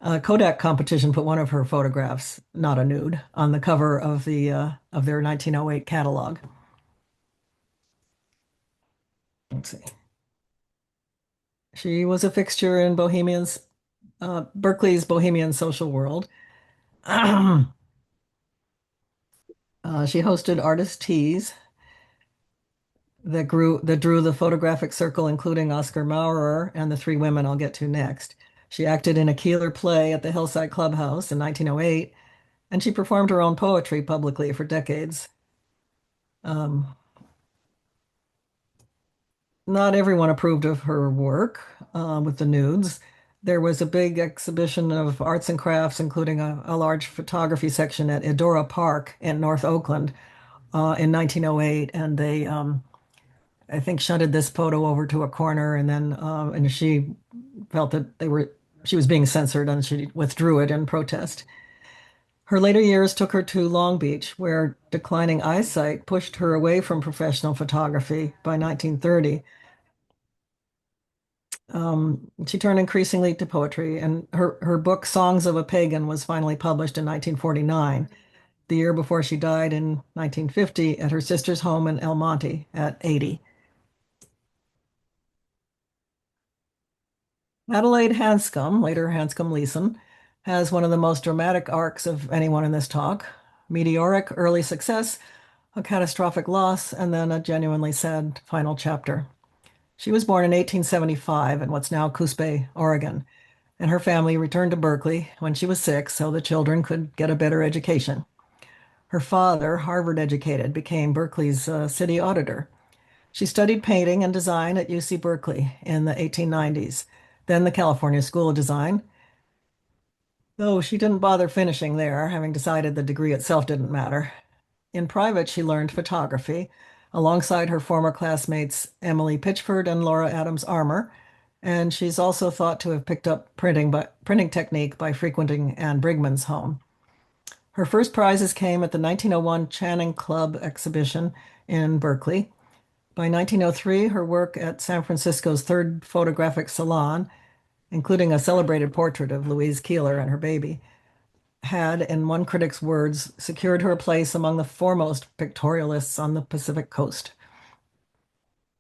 A Kodak competition put one of her photographs, not a nude, on the cover of their 1908 catalog. Let's see. She was a fixture in Berkeley's Bohemian social world. She hosted artist teas. that drew the photographic circle, including Oscar Maurer and the three women I'll get to next. She acted in a Keeler play at the Hillside Clubhouse in 1908, and she performed her own poetry publicly for decades. Not everyone approved of her work with the nudes. There was a big exhibition of arts and crafts, including a large photography section at Eudora Park in North Oakland in 1908, and they, I think, shunted this photo over to a corner, and then and she felt that she was being censored, and she withdrew it in protest. Her later years took her to Long Beach, where declining eyesight pushed her away from professional photography by 1930. She turned increasingly to poetry, and her book Songs of a Pagan was finally published in 1949, the year before she died in 1950 at her sister's home in El Monte at 80. Adelaide Hanscom, later Hanscom Leeson, has one of the most dramatic arcs of anyone in this talk: meteoric early success, a catastrophic loss, and then a genuinely sad final chapter. She was born in 1875 in what's now Coos Bay, Oregon, and her family returned to Berkeley when she was 6 so the children could get a better education. Her father, Harvard educated, became Berkeley's city auditor. She studied painting and design at UC Berkeley in the 1890s, then the California School of Design, though she didn't bother finishing there, having decided the degree itself didn't matter. In private, she learned photography alongside her former classmates Emily Pitchford and Laura Adams Armour, and she's also thought to have picked up printing technique by frequenting Ann Brigman's home. Her first prizes came at the 1901 Channing Club exhibition in Berkeley. By 1903, her work at San Francisco's Third Photographic Salon, including a celebrated portrait of Louise Keeler and her baby, had, in one critic's words, secured her a place among the foremost pictorialists on the Pacific Coast.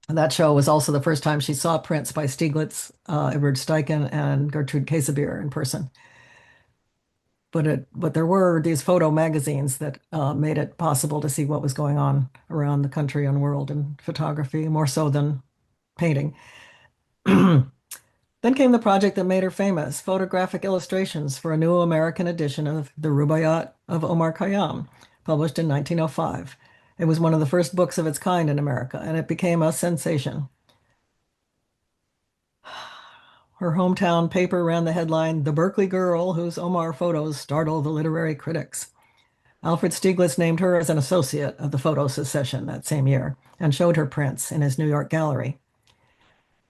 And that show was also the first time she saw prints by Stieglitz, Edward Steichen, and Gertrude Käsebier in person. But there were these photo magazines that made it possible to see what was going on around the country and world in photography, more so than painting. Then came the project that made her famous, photographic illustrations for a new American edition of the Rubaiyat of Omar Khayyam, published in 1905. It was one of the first books of its kind in America, and it became a sensation. Her hometown paper ran the headline, "The Berkeley Girl Whose Omar Photos Startle the Literary Critics." Alfred Stieglitz named her as an associate of the photo secession that same year and showed her prints in his New York gallery.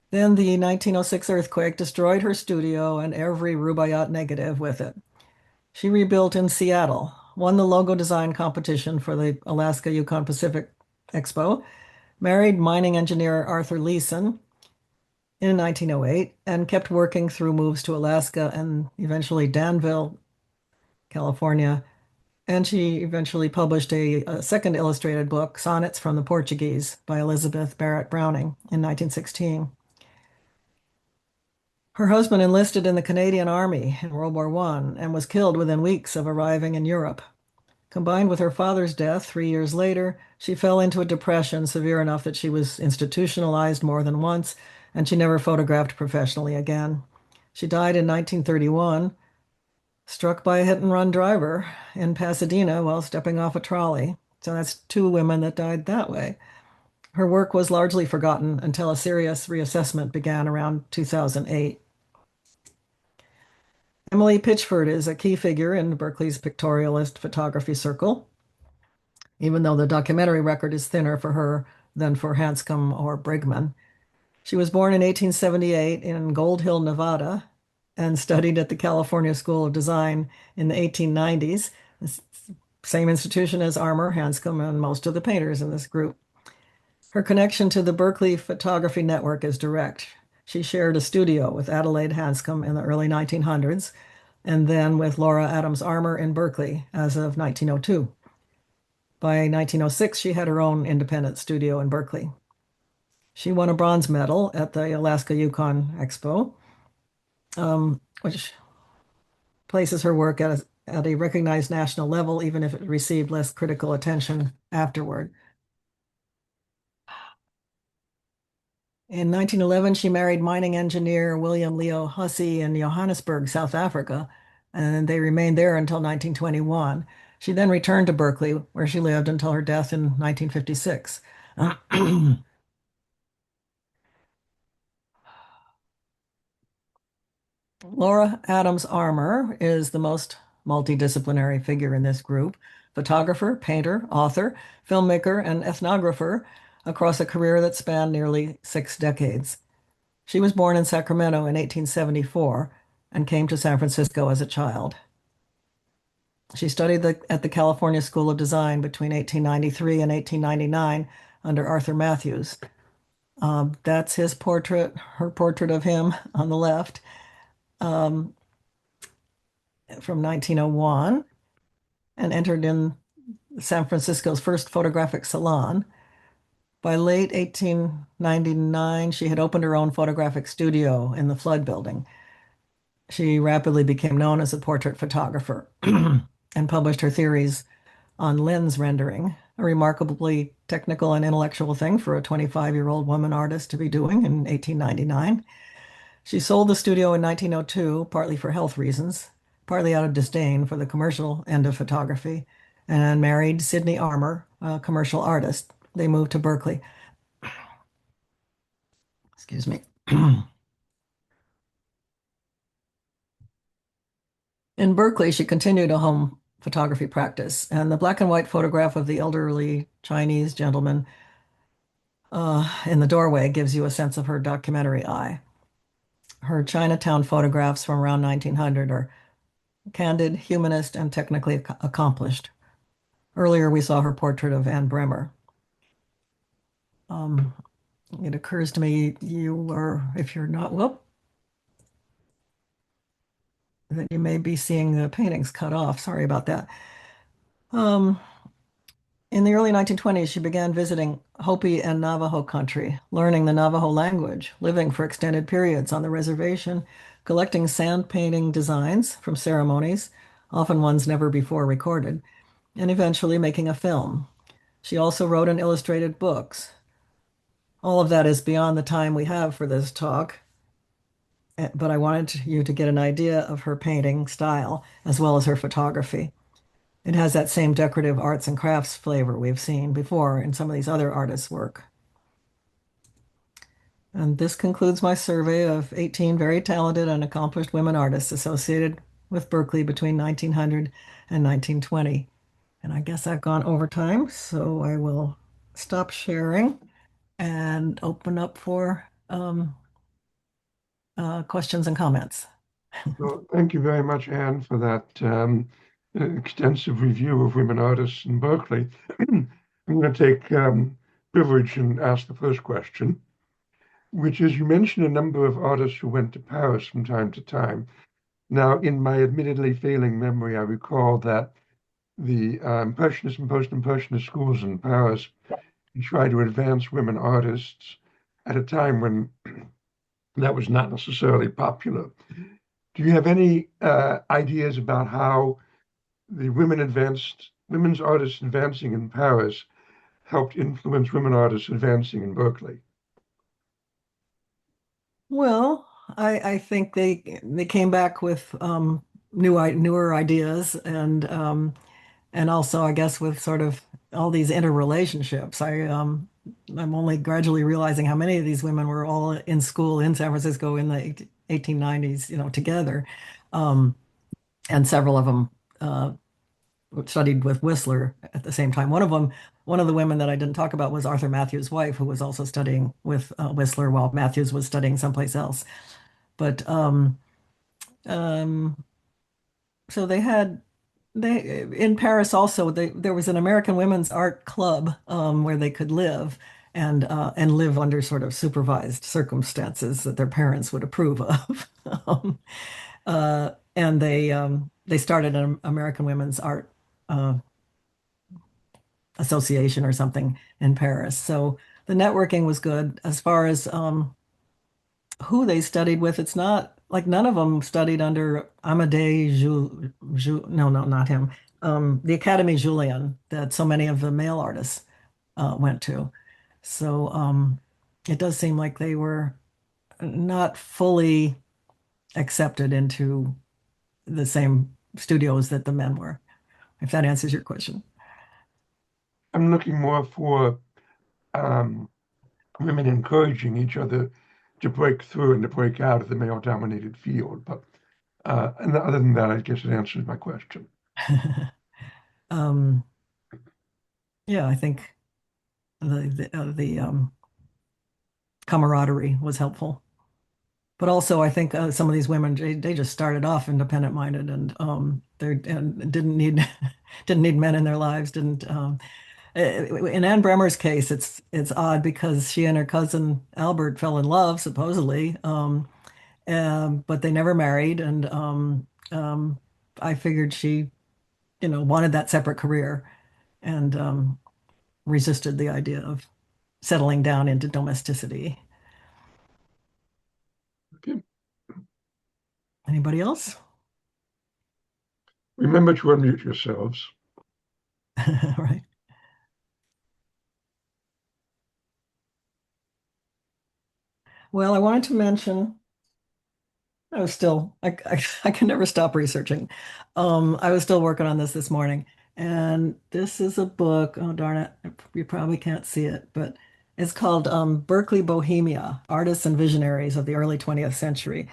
Then the 1906 earthquake destroyed her studio and every Rubaiyat negative with it. She rebuilt in Seattle, won the logo design competition for the Alaska Yukon Pacific Expo, married mining engineer Arthur Leeson in 1908, and kept working through moves to Alaska and eventually Danville, California. And she eventually published a second illustrated book, Sonnets from the Portuguese, by Elizabeth Barrett Browning in 1916. Her husband enlisted in the Canadian Army in World War I and was killed within weeks of arriving in Europe. Combined with her father's death 3 years later, she fell into a depression severe enough that she was institutionalized more than once, and she never photographed professionally again. She died in 1931, struck by a hit-and-run driver in Pasadena while stepping off a trolley. So that's 2 women that died that way. Her work was largely forgotten until a serious reassessment began around 2008. Emily Pitchford is a key figure in Berkeley's pictorialist photography circle, even though the documentary record is thinner for her than for Hanscom or Brigman. She was born in 1878 in Gold Hill, Nevada, and studied at the California School of Design in the 1890s, the same institution as Armour, Hanscom, and most of the painters in this group. Her connection to the Berkeley Photography Network is direct. She shared a studio with Adelaide Hanscom in the early 1900s, and then with Laura Adams Armour in Berkeley as of 1902. By 1906, she had her own independent studio in Berkeley. She won a bronze medal at the Alaska Yukon Expo, which places her work at a recognized national level, even if it received less critical attention afterward. In 1911, she married mining engineer William Leo Hussey in Johannesburg, South Africa, and they remained there until 1921. She then returned to Berkeley, where she lived until her death in 1956. Laura Adams Armour is the most multidisciplinary figure in this group: photographer, painter, author, filmmaker, and ethnographer across a career that spanned nearly 6 decades. She was born in Sacramento in 1874 and came to San Francisco as a child. She studied at the California School of Design between 1893 and 1899 under Arthur Matthews. That's his portrait, her portrait of him on the left. From 1901, and entered in San Francisco's first photographic salon. By late 1899, she had opened her own photographic studio in the Flood Building. She rapidly became known as a portrait photographer and published her theories on lens rendering, a remarkably technical and intellectual thing for a 25-year-old woman artist to be doing in 1899. She sold the studio in 1902, partly for health reasons, partly out of disdain for the commercial end of photography, and married Sidney Armour, a commercial artist. They moved to Berkeley. Excuse me. In Berkeley, she continued a home photography practice, and the black and white photograph of the elderly Chinese gentleman in the doorway gives you a sense of her documentary eye. Her Chinatown photographs from around 1900 are candid, humanist, and technically accomplished. Earlier, we saw her portrait of Anne Bremer. It occurs to me if you're not, that you may be seeing the paintings cut off. Sorry about that. In the early 1920s, she began visiting Hopi and Navajo country, learning the Navajo language, living for extended periods on the reservation, collecting sand painting designs from ceremonies, often ones never before recorded, and eventually making a film. She also wrote and illustrated books. All of that is beyond the time we have for this talk, but I wanted you to get an idea of her painting style as well as her photography. It has that same decorative arts and crafts flavor we've seen before in some of these other artists' work. And this concludes my survey of 18 very talented and accomplished women artists associated with Berkeley between 1900 and 1920. And I guess I've gone over time, so I will stop sharing and open up for questions and comments. Well, thank you very much, Anne, for that extensive review of women artists in Berkeley. I'm going to take privilege and ask the first question, which is, you mentioned a number of artists who went to Paris from time to time. Now, in my admittedly failing memory, I recall that the Impressionist and Post-Impressionist schools in Paris tried to advance women artists at a time when that was not necessarily popular. Do you have any ideas about how the women's artists advancing in Paris helped influence women artists advancing in Berkeley? Well, I think they came back with newer ideas and also I guess with sort of all these interrelationships. I'm only gradually realizing how many of these women were all in school in San Francisco in the 1890s, together. And several of them studied with Whistler at the same time. One of the women that I didn't talk about was Arthur Matthews' wife, who was also studying with Whistler while Matthews was studying someplace else. But so they in Paris also there was an American Women's Art Club where they could live and live under sort of supervised circumstances that their parents would approve of. And they started an American Women's Art Association or something in Paris. So the networking was good. As far as who they studied with, it's not like none of them studied under no, not him. The Academy Julian that so many of the male artists went to. So it does seem like they were not fully accepted into the same studios that the men were, if that answers your question. I'm looking more for women encouraging each other to break through and to break out of the male-dominated field. But and other than that, I guess it answers my question. um, yeah, I think the camaraderie was helpful. But also, I think some of these women they just started off independent minded and didn't need didn't need men in their lives. Didn't In Anne Bremer's case, it's odd because she and her cousin Albert fell in love supposedly, but they never married. And I figured she, wanted that separate career and resisted the idea of settling down into domesticity. Okay. Anybody else? Remember to unmute yourselves. Right. Well, I wanted to mention, I can never stop researching. I was still working on this morning, and this is a book. Oh, darn it. You probably can't see it, but it's called Berkeley Bohemia, Artists and Visionaries of the Early 20th Century.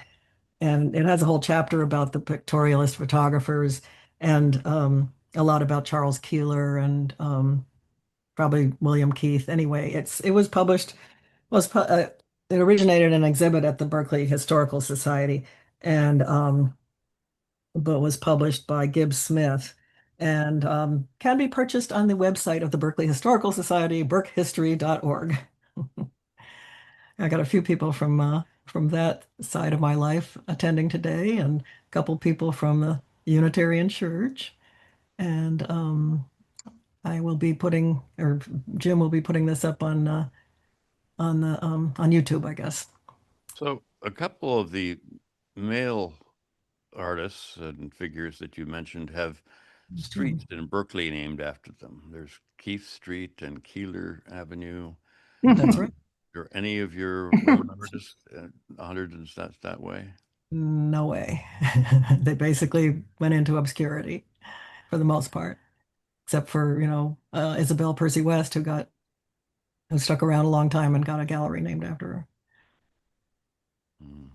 And it has a whole chapter about the pictorialist photographers and a lot about Charles Keeler and probably William Keith. Anyway, it was published was pu- uh, it originated in an exhibit at the Berkeley Historical Society and but was published by Gibbs Smith and can be purchased on the website of the Berkeley Historical Society, berkhistory.org. I got a few people from that side of my life attending today, and a couple people from the Unitarian Church. And I will be putting, or Jim will be putting this up on YouTube, I guess. So a couple of the male artists and figures that you mentioned have streets in Berkeley named after them. There's Keith Street and Keeler Avenue. That's right. Are any of your women artists honored in that way? No way. They basically went into obscurity for the most part, except for, Isabelle Percy West, who stuck around a long time and got a gallery named after her. Hmm.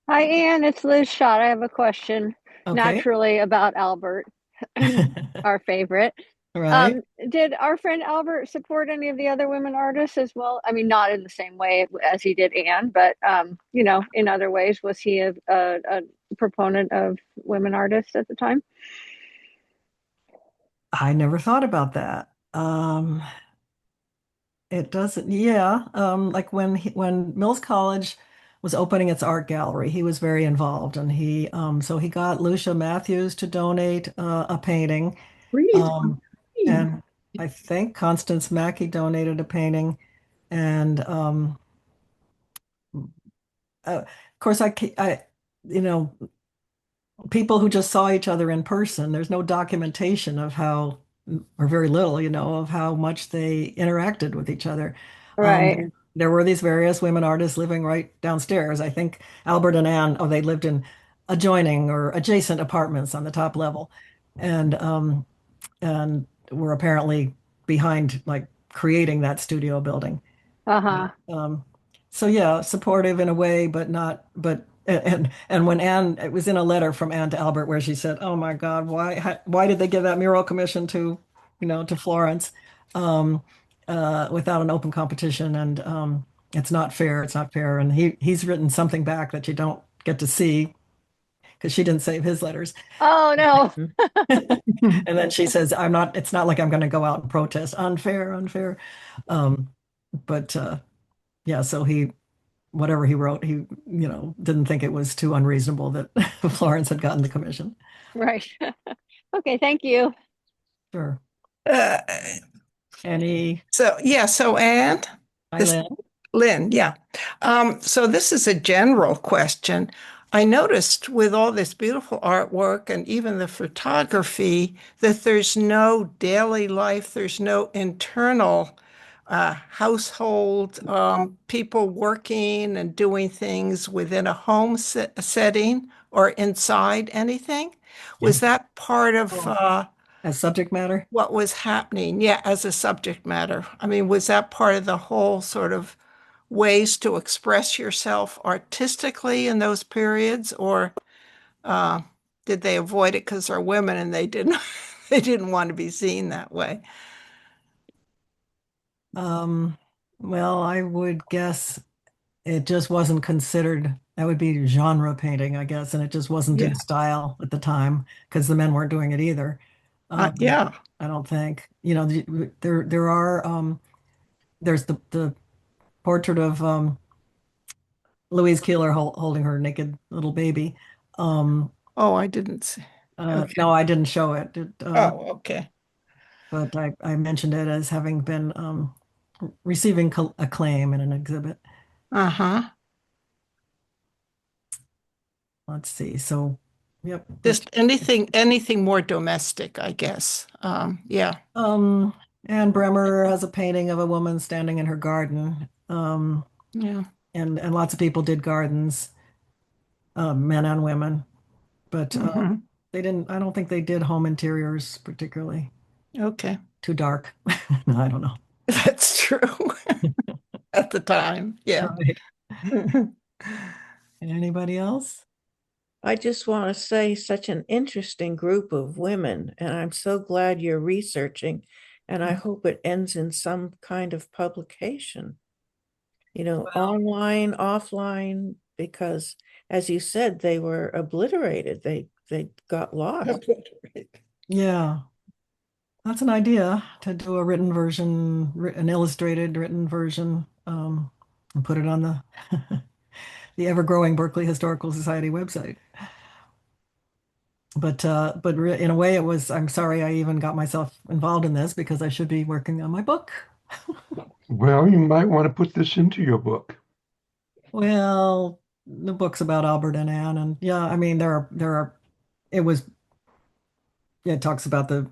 Hi, Anne. It's Liz Schott. I have a question, Okay. naturally, about Albert, our favorite. Right. Did our friend Albert support any of the other women artists as well? I mean, not in the same way as he did Anne, but in other ways, was he a proponent of women artists at the time? I never thought about that. It doesn't, yeah. Like when Mills College was opening its art gallery, he was very involved, and so he got Lucia Matthews to donate a painting, and I think Constance Mackey donated a painting, and of course you know, people who just saw each other in person, there's no documentation of how, or very little, of how much they interacted with each other. Right. There were these various women artists living right downstairs. I think Albert and Anne, they lived in adjoining or adjacent apartments on the top level, and were apparently behind like creating that studio building. Uh-huh. So yeah, supportive in a way, but not, but and when Anne, it was in a letter from Anne to Albert where she said, "Oh my God, why did they give that mural commission to Florence without an open competition? And it's not fair. It's not fair." And he's written something back that you don't get to see because she didn't save his letters. Oh no. And then she says, "I'm not. It's not like I'm going to go out and protest. Unfair, unfair." But yeah, so whatever he wrote, he, didn't think it was too unreasonable that Florence had gotten the commission. Right. Okay, thank you. Sure. Uh, Any, so Anne, Eileen? Lynn, yeah. So this is a general question. I noticed with all this beautiful artwork and even the photography that there's no daily life, there's no internal household, people working and doing things within a home setting or inside anything? Was that part of As subject matter? what was happening? Yeah, as a subject matter. I mean, was that part of the whole sort of ways to express yourself artistically in those periods, or did they avoid it because they're women and they didn't they didn't want to be seen that way? Well, I would guess it just wasn't considered, that would be genre painting, I guess, and it just wasn't in Yeah. style at the time because the men weren't doing it either. Yeah. I don't think. There are there's the portrait of Louise Keeler holding her naked little baby. Oh, I didn't see. Okay. No, I didn't show it. Oh, okay. But I mentioned it as having been receiving acclaim in an exhibit. Uh-huh. Let's see. So, yep. Just anything more domestic, I guess. Yeah. Anne Bremer has a painting of a woman standing in her garden. Yeah. And lots of people did gardens, men and women, but Mhm. they didn't. I don't think they did home interiors particularly. Okay. Too dark. No, I don't know. That's true. At the time. Yeah. Right. Anybody else? I just want to say such an interesting group of women, and I'm so glad you're researching, and I hope it ends in some kind of publication, Well, online, offline, because as you said, they were obliterated. They got lost. yeah, that's an idea to do a written version, an illustrated written version, and put it on the the ever-growing Berkeley Historical Society website. But in a way, it was. I'm sorry I even got myself involved in this because I should be working on my book. Well, you might want to put this into your book. Well, the book's about Albert and Anne, and yeah, I mean there are. It was. Yeah, it talks about the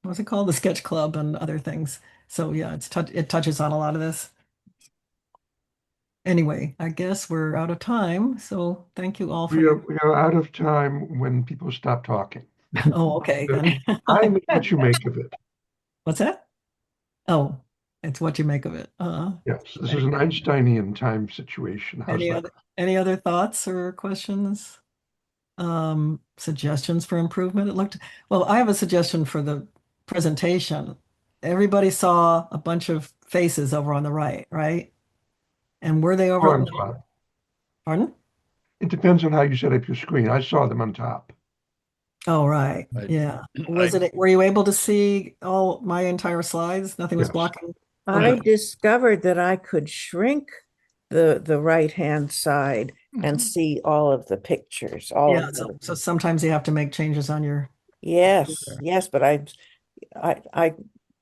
what's it called, the sketch club and other things. So yeah, it touches on a lot of this. Anyway, I guess we're out of time. So thank you all for We are out of time when people stop talking. Oh, okay. Then I know what you make of it. what's that? Oh, it's what you make of it. Yes, this is an Einsteinian time situation. How's that? Any other thoughts or questions? Suggestions for improvement? Well, I have a suggestion for the presentation. Everybody saw a bunch of faces over on the right, right? And were they over? On top. Pardon? It depends on how you set up your screen. I saw them on top. Oh, right. Yeah. Were you able to see all my entire slides? Nothing was Yes. blocking? I Okay. discovered that I could shrink the right-hand side and see all of the pictures, all Yeah, of them. so sometimes you have to make changes on your Yes, but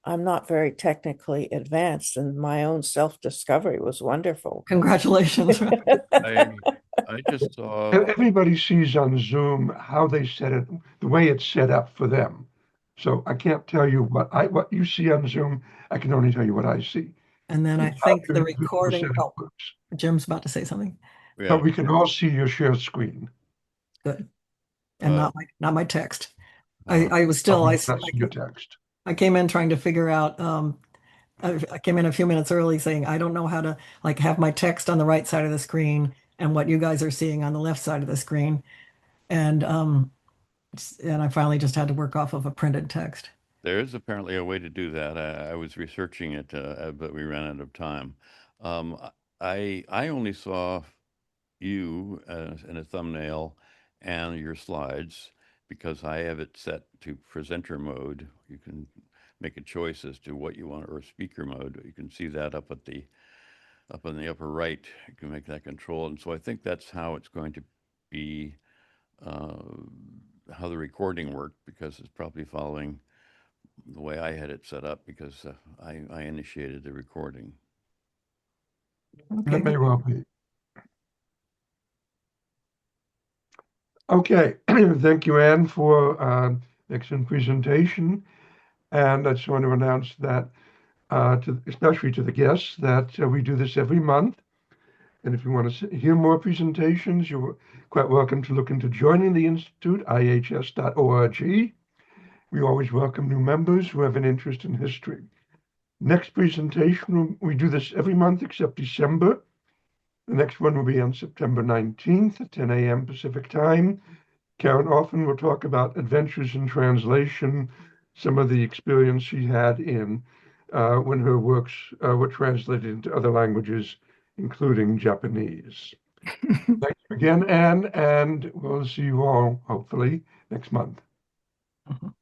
I'm not very technically advanced, and my own self-discovery was wonderful. congratulations. I just saw Everybody sees on Zoom how they set it, the way it's set up for them. So I can't tell you what you see on Zoom. I can only tell you what I see. And then I think the How recording, setup works. Jim's about to say something. yeah, But we can all see your share screen. Good. And Uh, not my text. uh, I was still, We cannot see your text. I came in trying to figure out, I came in a few minutes early saying, I don't know how to like have my text on the right side of the screen and what you guys are seeing on the left side of the screen. And I finally just had to work off of a printed text. there is apparently a way to do that. I was researching it, but we ran out of time. I only saw you in a thumbnail and your slides because I have it set to presenter mode. You can make a choice as to what you want, or speaker mode. You can see that up in the upper right. You can make that control, and so I think that's how it's going to be, how the recording worked, because it's probably following the way I had it set up, because I initiated the recording. Okay. That may well be. Okay, thank you, Anne, for excellent presentation. And I just want to announce that especially to the guests, that we do this every month. And if you want to hear more presentations, you're quite welcome to look into joining the Institute, ihs.org. We always welcome new members who have an interest in history. Next presentation, we do this every month except December. The next one will be on September 19th at 10 a.m. Pacific time. Karen Orphan will talk about adventures in translation, some of the experience she had in when her works were translated into other languages, including Japanese. Thanks again, Anne, and we'll see you all hopefully next month. Mhm.